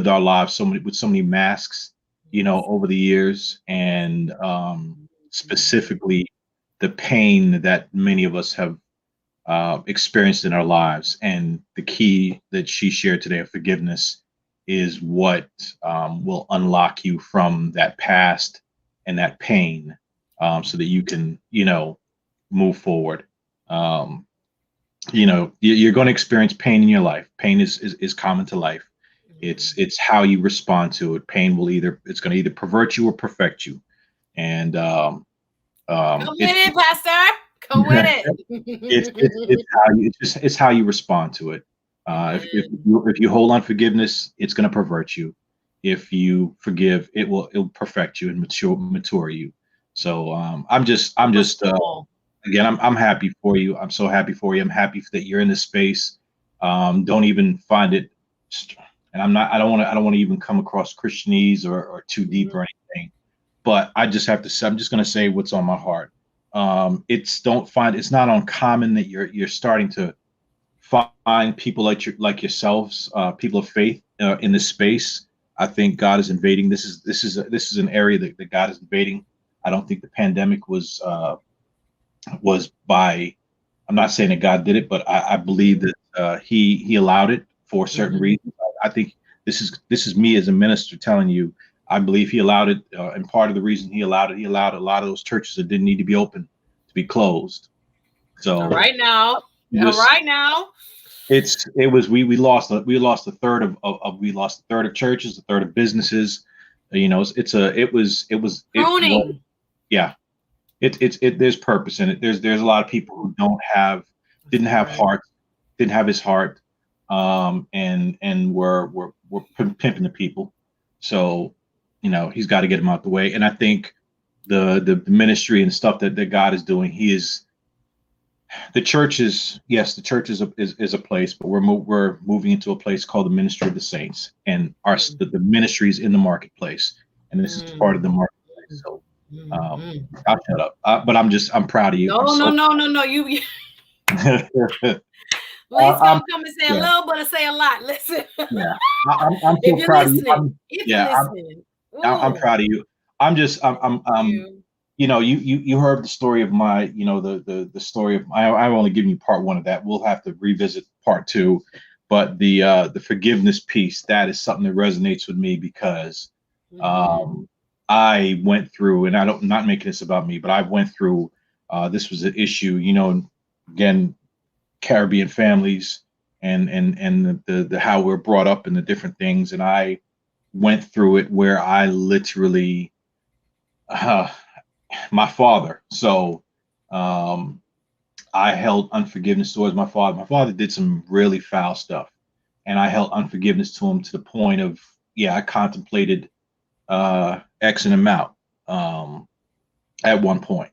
our lives so many with so many masks, over the years, and specifically the pain that many of us have experienced in our lives. And the key that she shared today of forgiveness is what will unlock you from that past and that pain, so that you can, move forward. Um, you're going to experience pain in your life. Pain is common to life. It's how you respond to it. Pain will it's going to either pervert you or perfect you. And Come with it, Pastor. Come with it. it's how you respond to it. If you hold on forgiveness, it's going to pervert you. If you forgive, it'll perfect you and mature you. So I'm just again, I'm happy for you. I'm so happy for you. I'm happy that you're in this space. Don't even find it, and I don't want to even come across Christianese or too deep or anything. But I just have to say, I'm just going to say what's on my heart. It's not uncommon that you're starting to find people like yourselves, people of faith, in this space. I think God is invading. This is an area that God is invading. I don't think the pandemic was by. I'm not saying that God did it, but I believe that He allowed it for certain reasons. I think this is me as a minister telling you. I believe He allowed it, and part of the reason He allowed it, He allowed a lot of those churches that didn't need to be open to be closed. So All right now. just, All right now. we lost a third of churches, a third of businesses. Pruning. Yeah. There's purpose in it. There's a lot of people who didn't have heart, didn't have His heart, and were pimping the people. So, He's got to get them out the way. And I think the ministry and stuff that God is doing, the church is a place, but we're moving into a place called the ministry of the saints, and the ministry is in the marketplace, and this is part of the marketplace. So. I'll shut up. But I'm proud of you. No. You at least come and say a little, but say a lot. Listen. Yeah. I'm If so you're proud listening. of you. If you're listening. I'm proud of you. You heard the story of the story of I've only given you part one of that. We'll have to revisit part two. But the forgiveness piece, that is something that resonates with me because I went through, and I'm not making this about me, but I went through, this was an issue, again, Caribbean families and the how we're brought up and the different things. And I went through it where I literally, my father. So, I held unforgiveness towards my father. My father did some really foul stuff, and I held unforgiveness to him to the point of, I contemplated Xing him out at one point.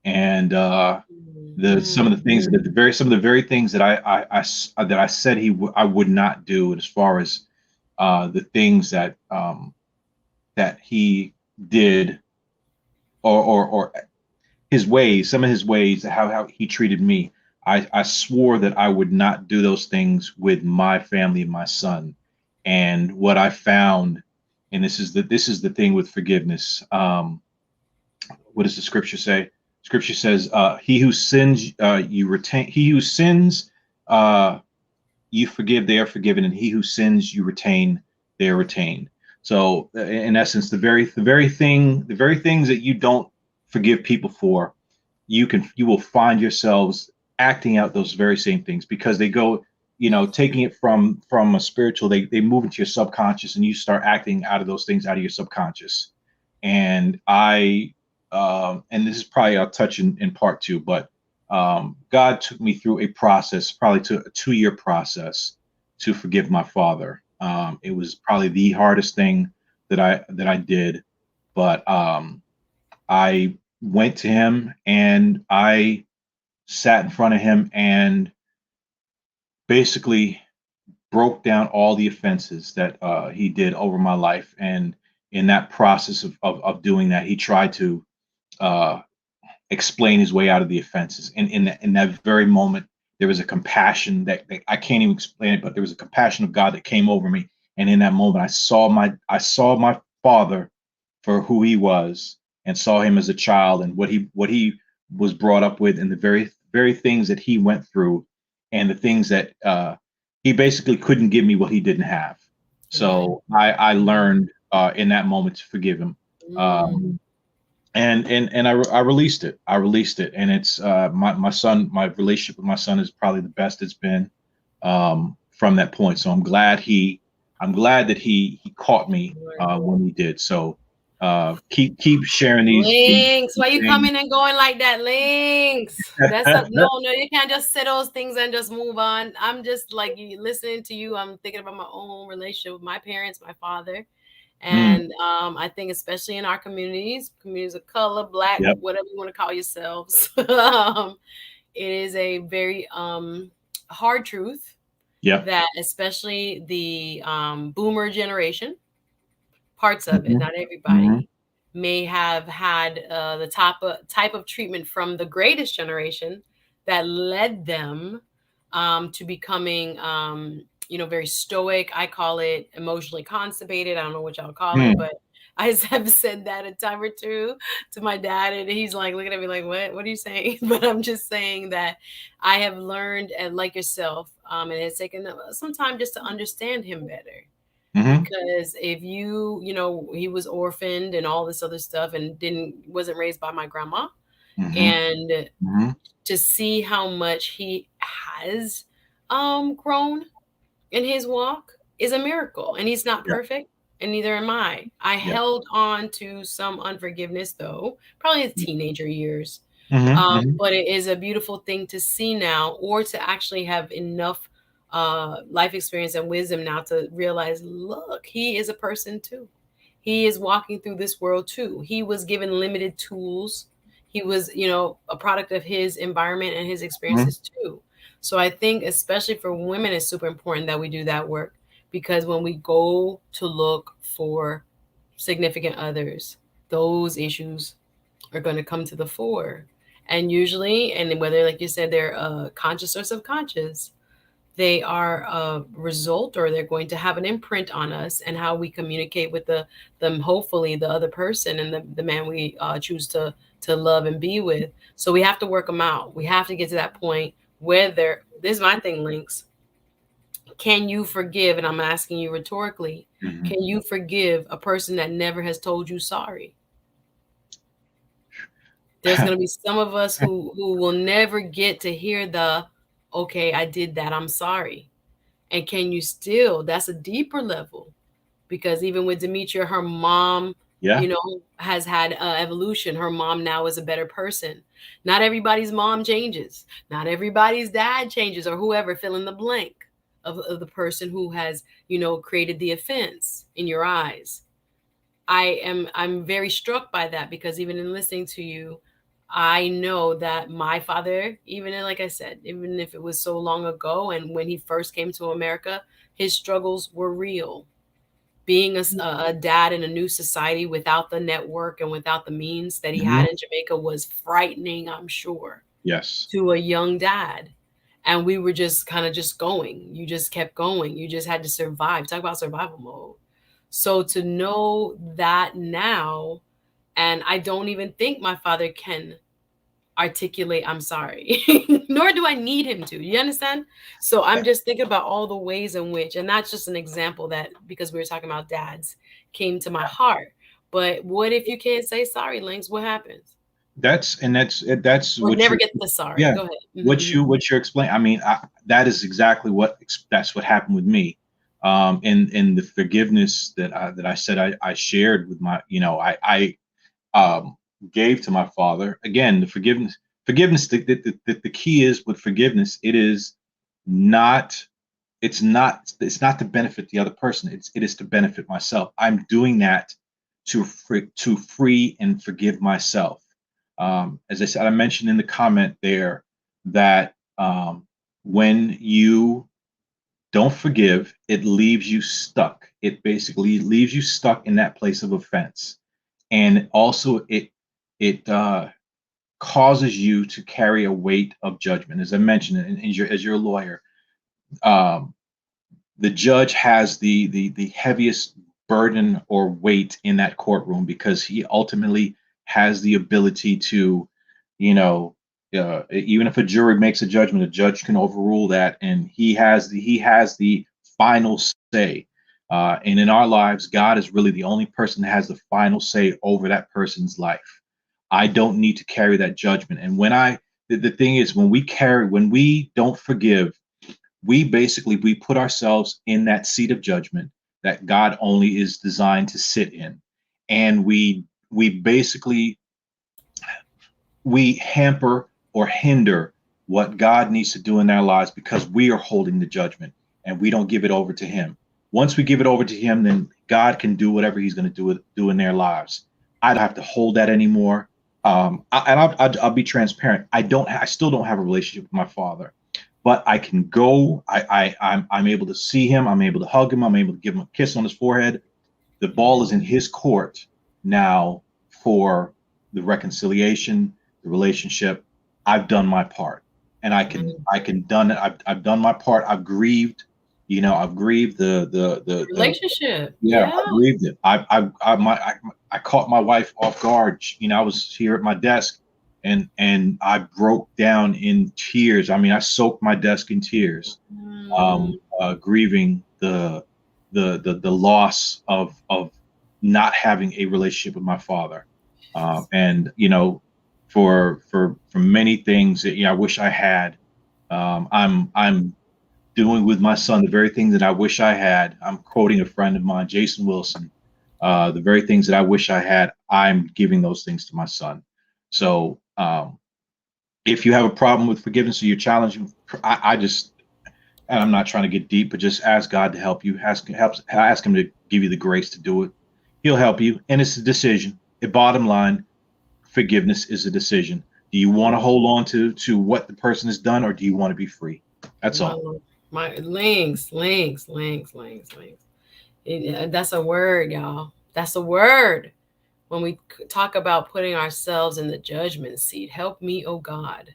And some of the very things that I said I would not do, as far as the things that he did, or his ways, some of his ways, how he treated me. I swore that I would not do those things with my family and my son. And what I found, and this is the thing with forgiveness. What does the scripture say? Scripture says, he who sins, you retain. He who sins, you forgive, they are forgiven. And he who sins, you retain, they are retained. So in essence, the very things that you don't forgive people for, you will find yourselves acting out those very same things, because they go, taking it from a spiritual, they move into your subconscious, and you start acting out of those things out of your subconscious. And and this is probably, I'll touch in part two, but God took me through a process, probably to a 2-year process, to forgive my father. It was probably the hardest thing that I did, but I went to him and I sat in front of him and basically broke down all the offenses that he did over my life, and in that process of doing that, he tried to uh, explain his way out of the offenses. And in that very moment, there was a compassion that I can't even explain it, but there was a compassion of God that came over me. And in that moment, I saw my father for who he was, and saw him as a child, and what he was brought up with, and the very things that he went through, and the things that he basically couldn't give me what he didn't have. So I learned in that moment to forgive him. Mm. And I released it. I released it, and it's my son. My relationship with my son is probably the best it's been from that point. So I'm glad that he caught me when he did. So keep sharing these Links, why you things. coming and going like that? Links. No, you can't just say those things and just move on. I'm just like listening to you. I'm thinking about my own relationship with my parents, my father. And I think especially in our communities of color, Black, Yep. whatever you want to call yourselves, it is a very hard truth Yep. that especially the boomer generation, parts of it, not everybody, may have had the type of treatment from the greatest generation that led them to becoming very stoic. I call it emotionally constipated. I don't know what y'all call it, but I have said that a time or two to my dad, and he's like looking at me like, what are you saying? But I'm just saying that I have learned, and like yourself, and it's taken some time just to understand him better. Because if he was orphaned and all this other stuff, and wasn't raised by my grandma, and to see how much he has grown in his walk is a miracle. And he's not perfect, and neither am I. I held on to some unforgiveness, though, probably in teenager years. But it is a beautiful thing to see now, or to actually have enough life experience and wisdom now to realize, look, he is a person too. He is walking through this world too. He was given limited tools. He was, a product of his environment and his experiences too. So I think, especially for women, it's super important that we do that work, because when we go to look for significant others, those issues are going to come to the fore. And usually, and whether, like you said, they're conscious or subconscious, they are a result, or they're going to have an imprint on us and how we communicate with them, hopefully the other person, and the man we choose to love and be with. So we have to work them out. We have to get to that point where this is my thing, Links. Can you forgive? And I'm asking you rhetorically, can you forgive a person that never has told you sorry? There's going to be some of us who will never get to hear okay, I did that, I'm sorry. And can you still, that's a deeper level, because even with Demetria, her mom, has had evolution. Her mom now is a better person. Not everybody's mom changes. Not everybody's dad changes, or whoever, fill in the blank of the person who has, created the offense in your eyes. I'm very struck by that, because even in listening to you, I know that my father, even like I said, even if it was so long ago, and when he first came to America, his struggles were real. Being a dad in a new society without the network and without the means that he had in Jamaica was frightening, I'm sure. Yes. To a young dad. And we were just kind of just going. You just kept going. You just had to survive. Talk about survival mode. So to know that now, and I don't even think my father can articulate, I'm sorry, nor do I need him to. You understand? So I'm just thinking about all the ways in which, and that's just an example that, because we were talking about dads, came to my heart. But what if you can't say sorry, Links? What happens? That's Or what never you're, get the sorry. yeah, Go ahead. what you're explaining. I mean, that is exactly what happened with me. In the forgiveness that I said I shared with my, I gave to my father. Again, the forgiveness. The key is with forgiveness. It is not. It's not to benefit the other person. It is to benefit myself. I'm doing that to free and forgive myself. As I said, I mentioned in the comment there that when you don't forgive, it leaves you stuck. It basically leaves you stuck in that place of offense. And also it causes you to carry a weight of judgment. As I mentioned, as your lawyer, um, the judge has the heaviest burden or weight in that courtroom because he ultimately has the ability to, you know, even if a jury makes a judgment, a judge can overrule that, and he has the final say. And in our lives, God is really the only person that has the final say over that person's life. I don't need to carry that judgment. And the thing is, when we don't forgive, we put ourselves in that seat of judgment that God only is designed to sit in. And we basically we hamper or hinder what God needs to do in our lives because we are holding the judgment and we don't give it over to him. Once we give it over to him, then God can do whatever he's going to do in their lives. I don't have to hold that anymore. I'll be transparent. I still don't have a relationship with my father, but I can go. I'm able to see him. I'm able to hug him. I'm able to give him a kiss on his forehead. The ball is in his court now for the reconciliation, the relationship. I've done my part, and I can done it. I've done my part. I've grieved. I've grieved the Relationship. yeah, Yeah. I grieved it. I caught my wife off guard. I was here at my desk, and I broke down in tears. I mean, I soaked my desk in tears, Mm. grieving the loss of not having a relationship with my father, and for many things that I wish I had. I'm doing with my son the very things that I wish I had. I'm quoting a friend of mine, Jason Wilson. The very things that I wish I had, I'm giving those things to my son. So if you have a problem with forgiveness or you're challenging, I just, and I'm not trying to get deep, but just ask God to help you. Ask him to give you the grace to do it. He'll help you, and it's a decision. At bottom line, forgiveness is a decision. Do you want to hold on to what the person has done, or do you want to be free? That's all. My links. That's a word, y'all. That's a word. When we talk about putting ourselves in the judgment seat, help me, oh God.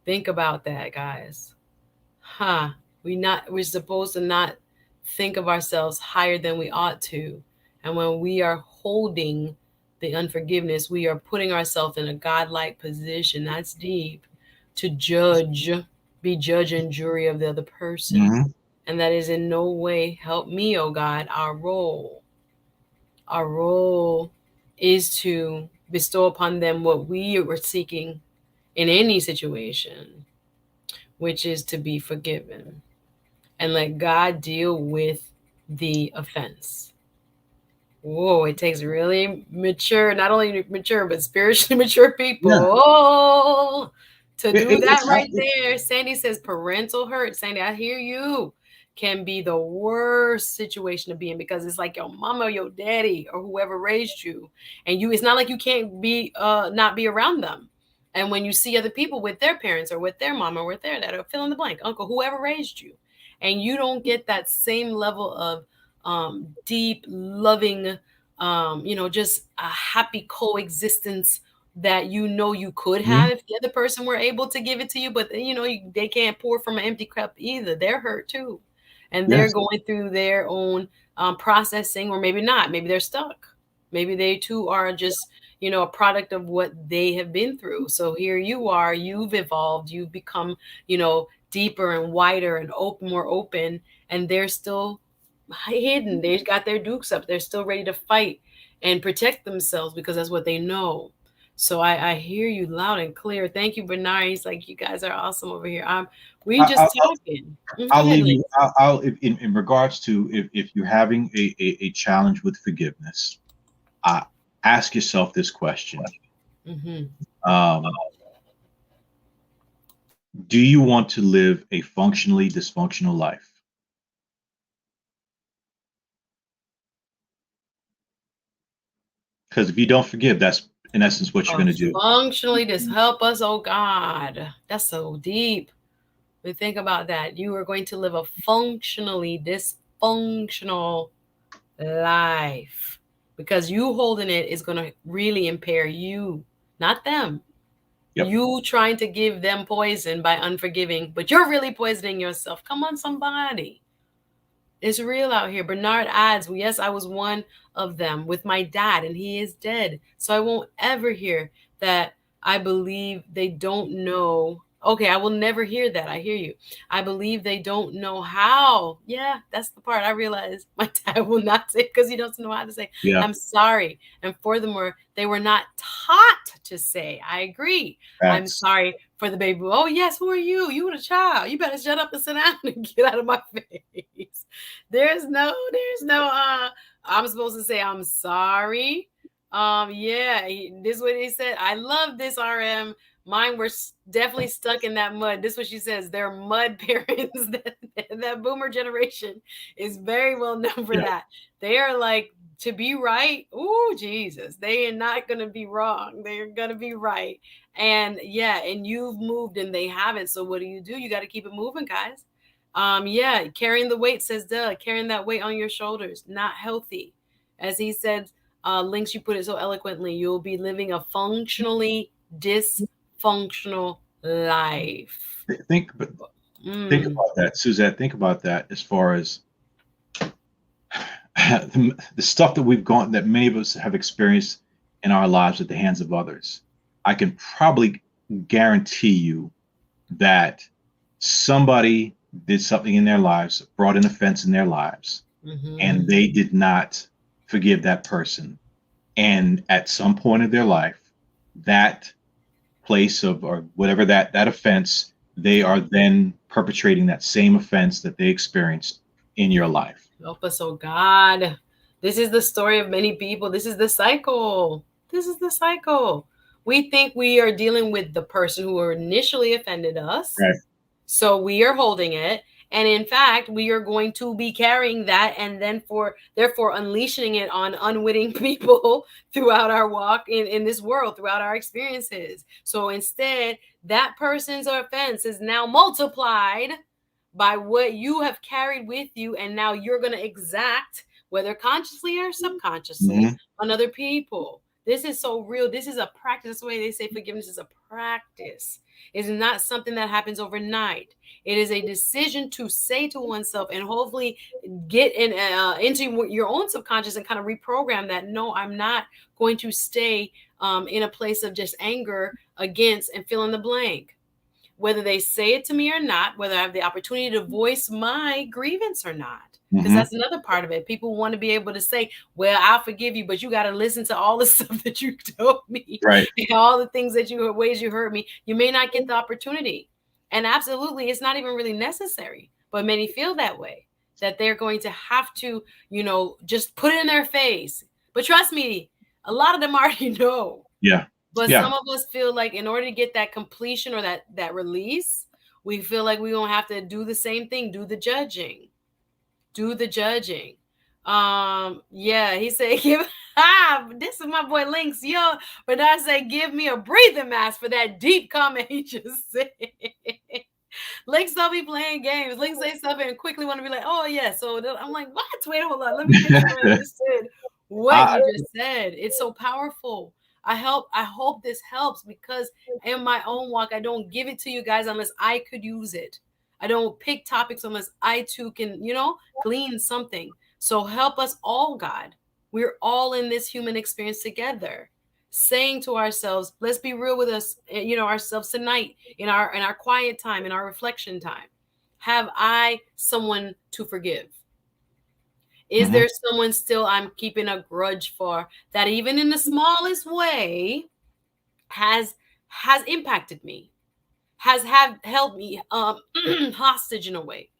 Think about that, guys. Huh? We're supposed to not think of ourselves higher than we ought to. And when we are holding the unforgiveness, we are putting ourselves in a godlike position. That's deep. To judge, be judge and jury of the other person. Mhm. And that is in no way, help me, oh God, our role. Our role is to bestow upon them what we were seeking in any situation, which is to be forgiven and let God deal with the offense. Whoa, it takes really mature, not only mature, but spiritually mature Yeah. people. Oh, to It, do it, that it's right there. Sandy says parental hurt. Sandy, I hear you. Can be the worst situation to be in because it's like your mama, or your daddy, or whoever raised you. And it's not like you can't be not be around them. And when you see other people with their parents or with their mom or with their dad or fill in the blank, uncle, whoever raised you, and you don't get that same level of deep, loving, just a happy coexistence that you could have Mhm. if the other person were able to give it to you, but they can't pour from an empty cup either. They're hurt too, and they're Yes. going through their own processing, or maybe not. Maybe they're stuck. Maybe they too are just a product of what they have been through. So here you are, you've evolved, you've become deeper and wider and more open, and they're still hidden. They've got their dukes up. They're still ready to fight and protect themselves because that's what they know. So I hear you loud and clear. Thank you, Bernard. He's like, you guys are awesome over here. We I, just I, talking. Go I'll ahead, leave you. Lance. In regards to if you're having a challenge with forgiveness, uh, ask yourself this question: Mm-hmm. um, Do you want to live a functionally dysfunctional life? Because if you don't forgive, that's in essence what you're going to do. Functionally, just help us, oh God. That's so deep. But think about that. You are going to live a functionally dysfunctional life because you holding it is going to really impair you, not them. Yep. You trying to give them poison by unforgiving, but you're really poisoning yourself. Come on, somebody. It's real out here. Bernard adds, well, yes, I was one of them with my dad, and he is dead. So I won't ever hear that I believe they don't know. Okay, I will never hear that. I hear you. I believe they don't know how. Yeah, that's the part I realize my dad will not say because he doesn't know how to say, Yeah. I'm sorry. And furthermore, they were not taught to say, I agree. I'm Facts. sorry for the baby. Oh, yes, who are you? You were a child. You better shut up and sit down and get out of my face. There's no I'm supposed to say I'm sorry. Yeah, this is what he said. I love this, RM. Mine were definitely stuck in that mud. This is what she says. They're mud parents. That boomer generation is very well known for Yeah. that. They are like, to be right. Oh, Jesus. They are not going to be wrong. They're going to be right. And yeah, and you've moved and they haven't. So what do? You got to keep it moving, guys. Yeah, carrying the weight, says Doug, carrying that weight on your shoulders, not healthy. As he said, Links, you put it so eloquently, you'll be living a functionally dysfunctional life. Think about that, Suzette. Think about that as far as the stuff that that many of us have experienced in our lives at the hands of others. I can probably guarantee you that somebody did something in their lives, brought an offense in their lives, and they did not forgive that person. And at some point of their life, that place of, or whatever that offense, they are then perpetrating that same offense that they experienced in your life. Help us, oh God. This is the story of many people. This is the cycle. This is the cycle. We think we are dealing with the person who initially offended us. Right. So we are holding it. And in fact, we are going to be carrying that and then therefore unleashing it on unwitting people throughout our walk in this world, throughout our experiences. So instead, that person's offense is now multiplied by what you have carried with you. And now you're going to exact, whether consciously or subconsciously, on other people. This is so real. This is a practice. That's the way they say forgiveness is a practice. It's not something that happens overnight. It is a decision to say to oneself and hopefully get into your own subconscious and kind of reprogram that. No, I'm not going to stay in a place of just anger against and fill in the blank. Whether they say it to me or not, whether I have the opportunity to voice my grievance or not. Because that's another part of it. People want to be able to say, well, I'll forgive you, but you got to listen to all the stuff that you told me. Right. And all the things that ways you hurt me. You may not get the opportunity. And absolutely, it's not even really necessary. But many feel that way, that they're going to have to, just put it in their face. But trust me, a lot of them already know. Yeah. But some of us feel like in order to get that completion or that release, we feel like we're going to have to do the same thing, do the judging. Yeah, he said, this is my boy Links, yo. But I say, give me a breathing mask for that deep comment he just said. Links don't be playing games. Links say stuff and quickly want to be like, oh yeah. So I'm like, what? Wait, hold on. Let me make sure I understood what you just said. It's so powerful. I hope this helps because in my own walk, I don't give it to you guys unless I could use it. I don't pick topics unless I too can, glean something. So help us all, God. We're all in this human experience together. Saying to ourselves, let's be real with us, ourselves tonight in our quiet time, in our reflection time. Have I someone to forgive? Is there someone still I'm keeping a grudge for that even in the smallest way has impacted me, has held me hostage in a way?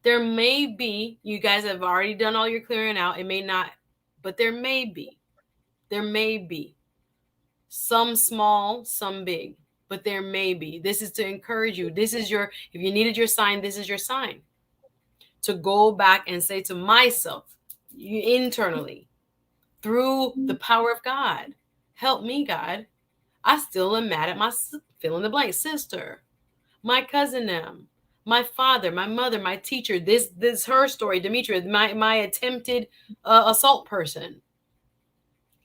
There may be, you guys have already done all your clearing out. It may not, but there may be some small, some big, but there may be. This is to encourage you. This is if you needed your sign, this is your sign. To go back and say to myself, internally, through the power of God, help me, God. I still am mad at my fill in the blank sister. my cousin them, my father, my mother, my teacher, this her story, Demetria, my attempted assault person.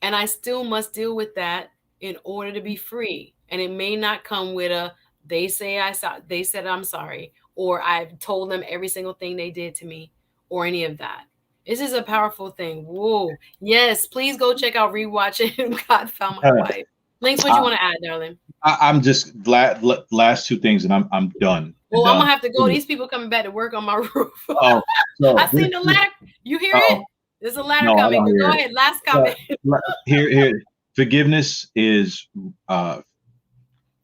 And I still must deal with that in order to be free. And it may not come with a they said I'm sorry, or I've told them every single thing they did to me, or any of that. This is a powerful thing. Whoa. Yes, please go check out Rewatching God Found My Wife. Links, what you want to add, darling? I'm just glad. Last two things, and I'm done. Well, I'm gonna have to go. These people coming back to work on my roof. Oh, so I seen the ladder. You hear it? There's a ladder no, I coming. don't Go hear ahead. Last comment. Here, forgiveness is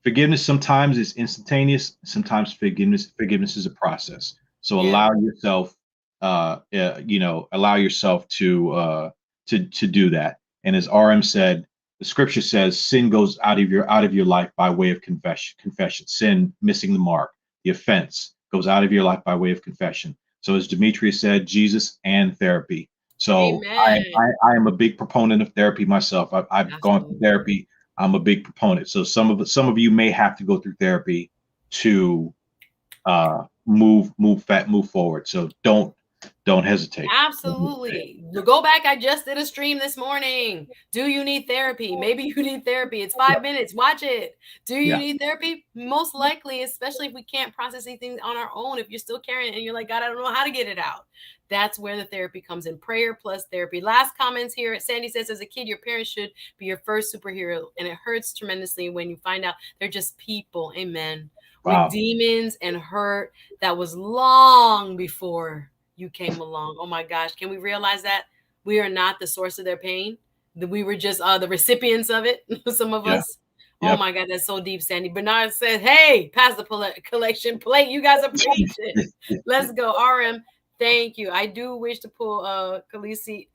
forgiveness. Sometimes is instantaneous. Sometimes forgiveness is a process. So allow yourself, allow yourself to do that. And as RM said, the scripture says sin goes out of your life by way of confession. Sin, missing the mark, the offense goes out of your life by way of confession. So as Demetria said, Jesus and therapy. So I am a big proponent of therapy myself. I've gone through therapy. I'm a big proponent. So some of you may have to go through therapy to move forward. So don't hesitate. Absolutely. Go back. I just did a stream this morning. Do you need therapy? Maybe you need therapy. It's 5 minutes. Watch it. Do you need therapy? Most likely, especially if we can't process these things on our own. If you're still carrying it and you're like, God, I don't know how to get it out. That's where the therapy comes in. Prayer plus therapy. Last comments here. Sandy says, as a kid, your parents should be your first superhero. And it hurts tremendously when you find out they're just people. Amen. Wow. With demons and hurt that was long before you came along. Oh my gosh. Can we realize that we are not the source of their pain? That we were just the recipients of it. Some of us. Yep. Oh my God, that's so deep, Sandy. Bernard says, hey, pass the collection plate. You guys are preaching. Let's go. RM, thank you. I do wish to pull a Khaleesi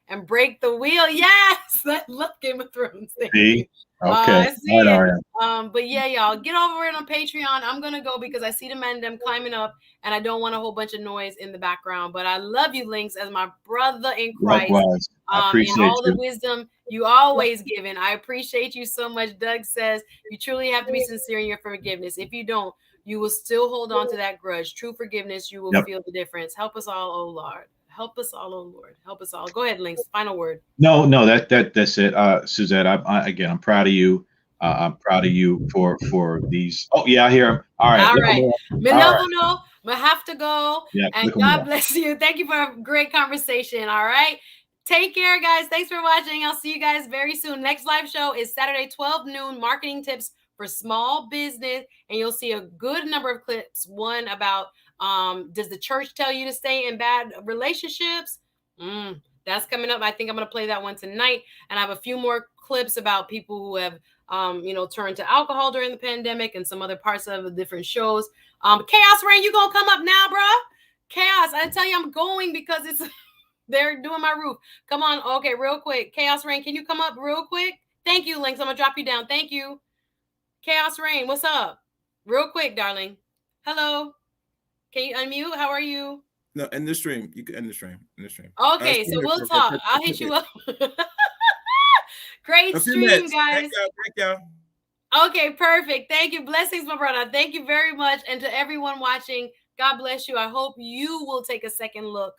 and break the wheel. Yes. I love Game of Thrones. Thank you. Okay. I see it. But yeah, y'all get over it on Patreon. I'm gonna go because I see the men them climbing up, and I don't want a whole bunch of noise in the background. But I love you, Links, as my brother in Christ. Likewise. I appreciate and all the wisdom you always given. I appreciate you so much. Doug says you truly have to be sincere in your forgiveness. If you don't, you will still hold on to that grudge. True forgiveness, you will feel the difference. Help us all, oh Lord. Help us all, oh Lord. Help us all. Go ahead, Links. Final word. No, that's it. Suzette, I'm proud of you. I'm proud of you for these. Oh yeah, I hear him. All right. All right. Milano, I have to go. Yeah, and God bless you. Thank you for a great conversation. All right. Take care, guys. Thanks for watching. I'll see you guys very soon. Next live show is Saturday, 12 noon, marketing tips for small business. And you'll see a good number of clips. One about does the church tell you to stay in bad relationships? That's coming up. I think I'm going to play that one tonight. And I have a few more clips about people who have, turned to alcohol during the pandemic and some other parts of the different shows. Chaos Rain, you going to come up now, bro? Chaos, I tell you, I'm going because they're doing my roof. Come on. Okay, real quick. Chaos Rain, can you come up real quick? Thank you, Links. I'm going to drop you down. Thank you. Chaos Rain, what's up? Real quick, darling. Hello. Can you unmute? How are you? No, end the stream. You can end the stream. Okay, so we'll talk. I'll hit you up. Great stream, guys. Thank y'all. Okay, perfect. Thank you. Blessings, my brother. Thank you very much. And to everyone watching, God bless you. I hope you will take a second look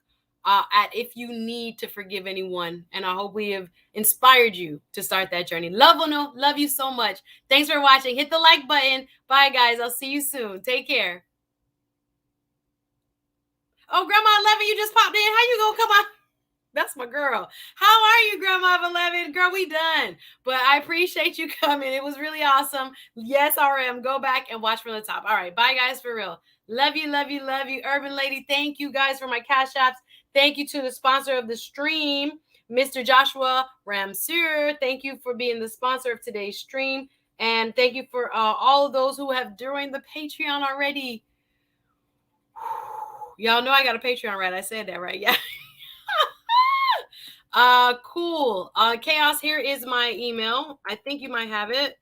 at if you need to forgive anyone. And I hope we have inspired you to start that journey. Love you so much. Thanks for watching. Hit the like button. Bye, guys. I'll see you soon. Take care. Oh, Grandma 11, you just popped in. How you gonna come on? That's my girl. How are you, Grandma of 11? Girl, we done. But I appreciate you coming. It was really awesome. Yes, RM. Go back and watch from the top. All right. Bye, guys, for real. Love you, love you, love you. Urban Lady, thank you, guys, for my cash apps. Thank you to the sponsor of the stream, Mr. Joshua Ramsur. Thank you for being the sponsor of today's stream. And thank you for all of those who have joined the Patreon already. Y'all know I got a Patreon, right? I said that, right? Yeah. Cool. Chaos, here is my email. I think you might have it.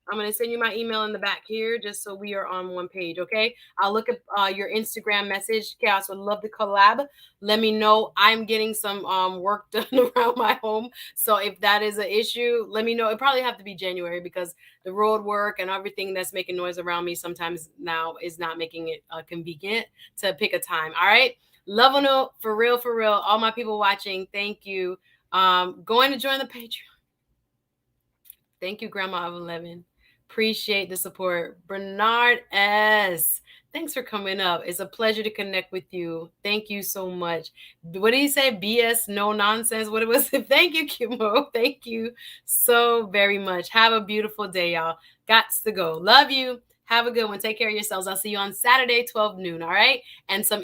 I'm going to send you my email in the back here just so we are on one page, okay? I'll look at your Instagram message. Chaos would love to collab. Let me know. I'm getting some work done around my home. So if that is an issue, let me know. It probably have to be January because the road work and everything that's making noise around me sometimes now is not making it convenient to pick a time, all right? Love on you, for real, for real. All my people watching, thank you. Going to join the Patreon. Thank you, Grandma of 11. Appreciate the support. Bernard S. Thanks for coming up. It's a pleasure to connect with you. Thank you so much. What did he say? BS, no nonsense. What it was? Thank you, Kimo. Thank you so very much. Have a beautiful day, y'all. Gots to go. Love you. Have a good one. Take care of yourselves. I'll see you on Saturday, 12 noon. All right. And some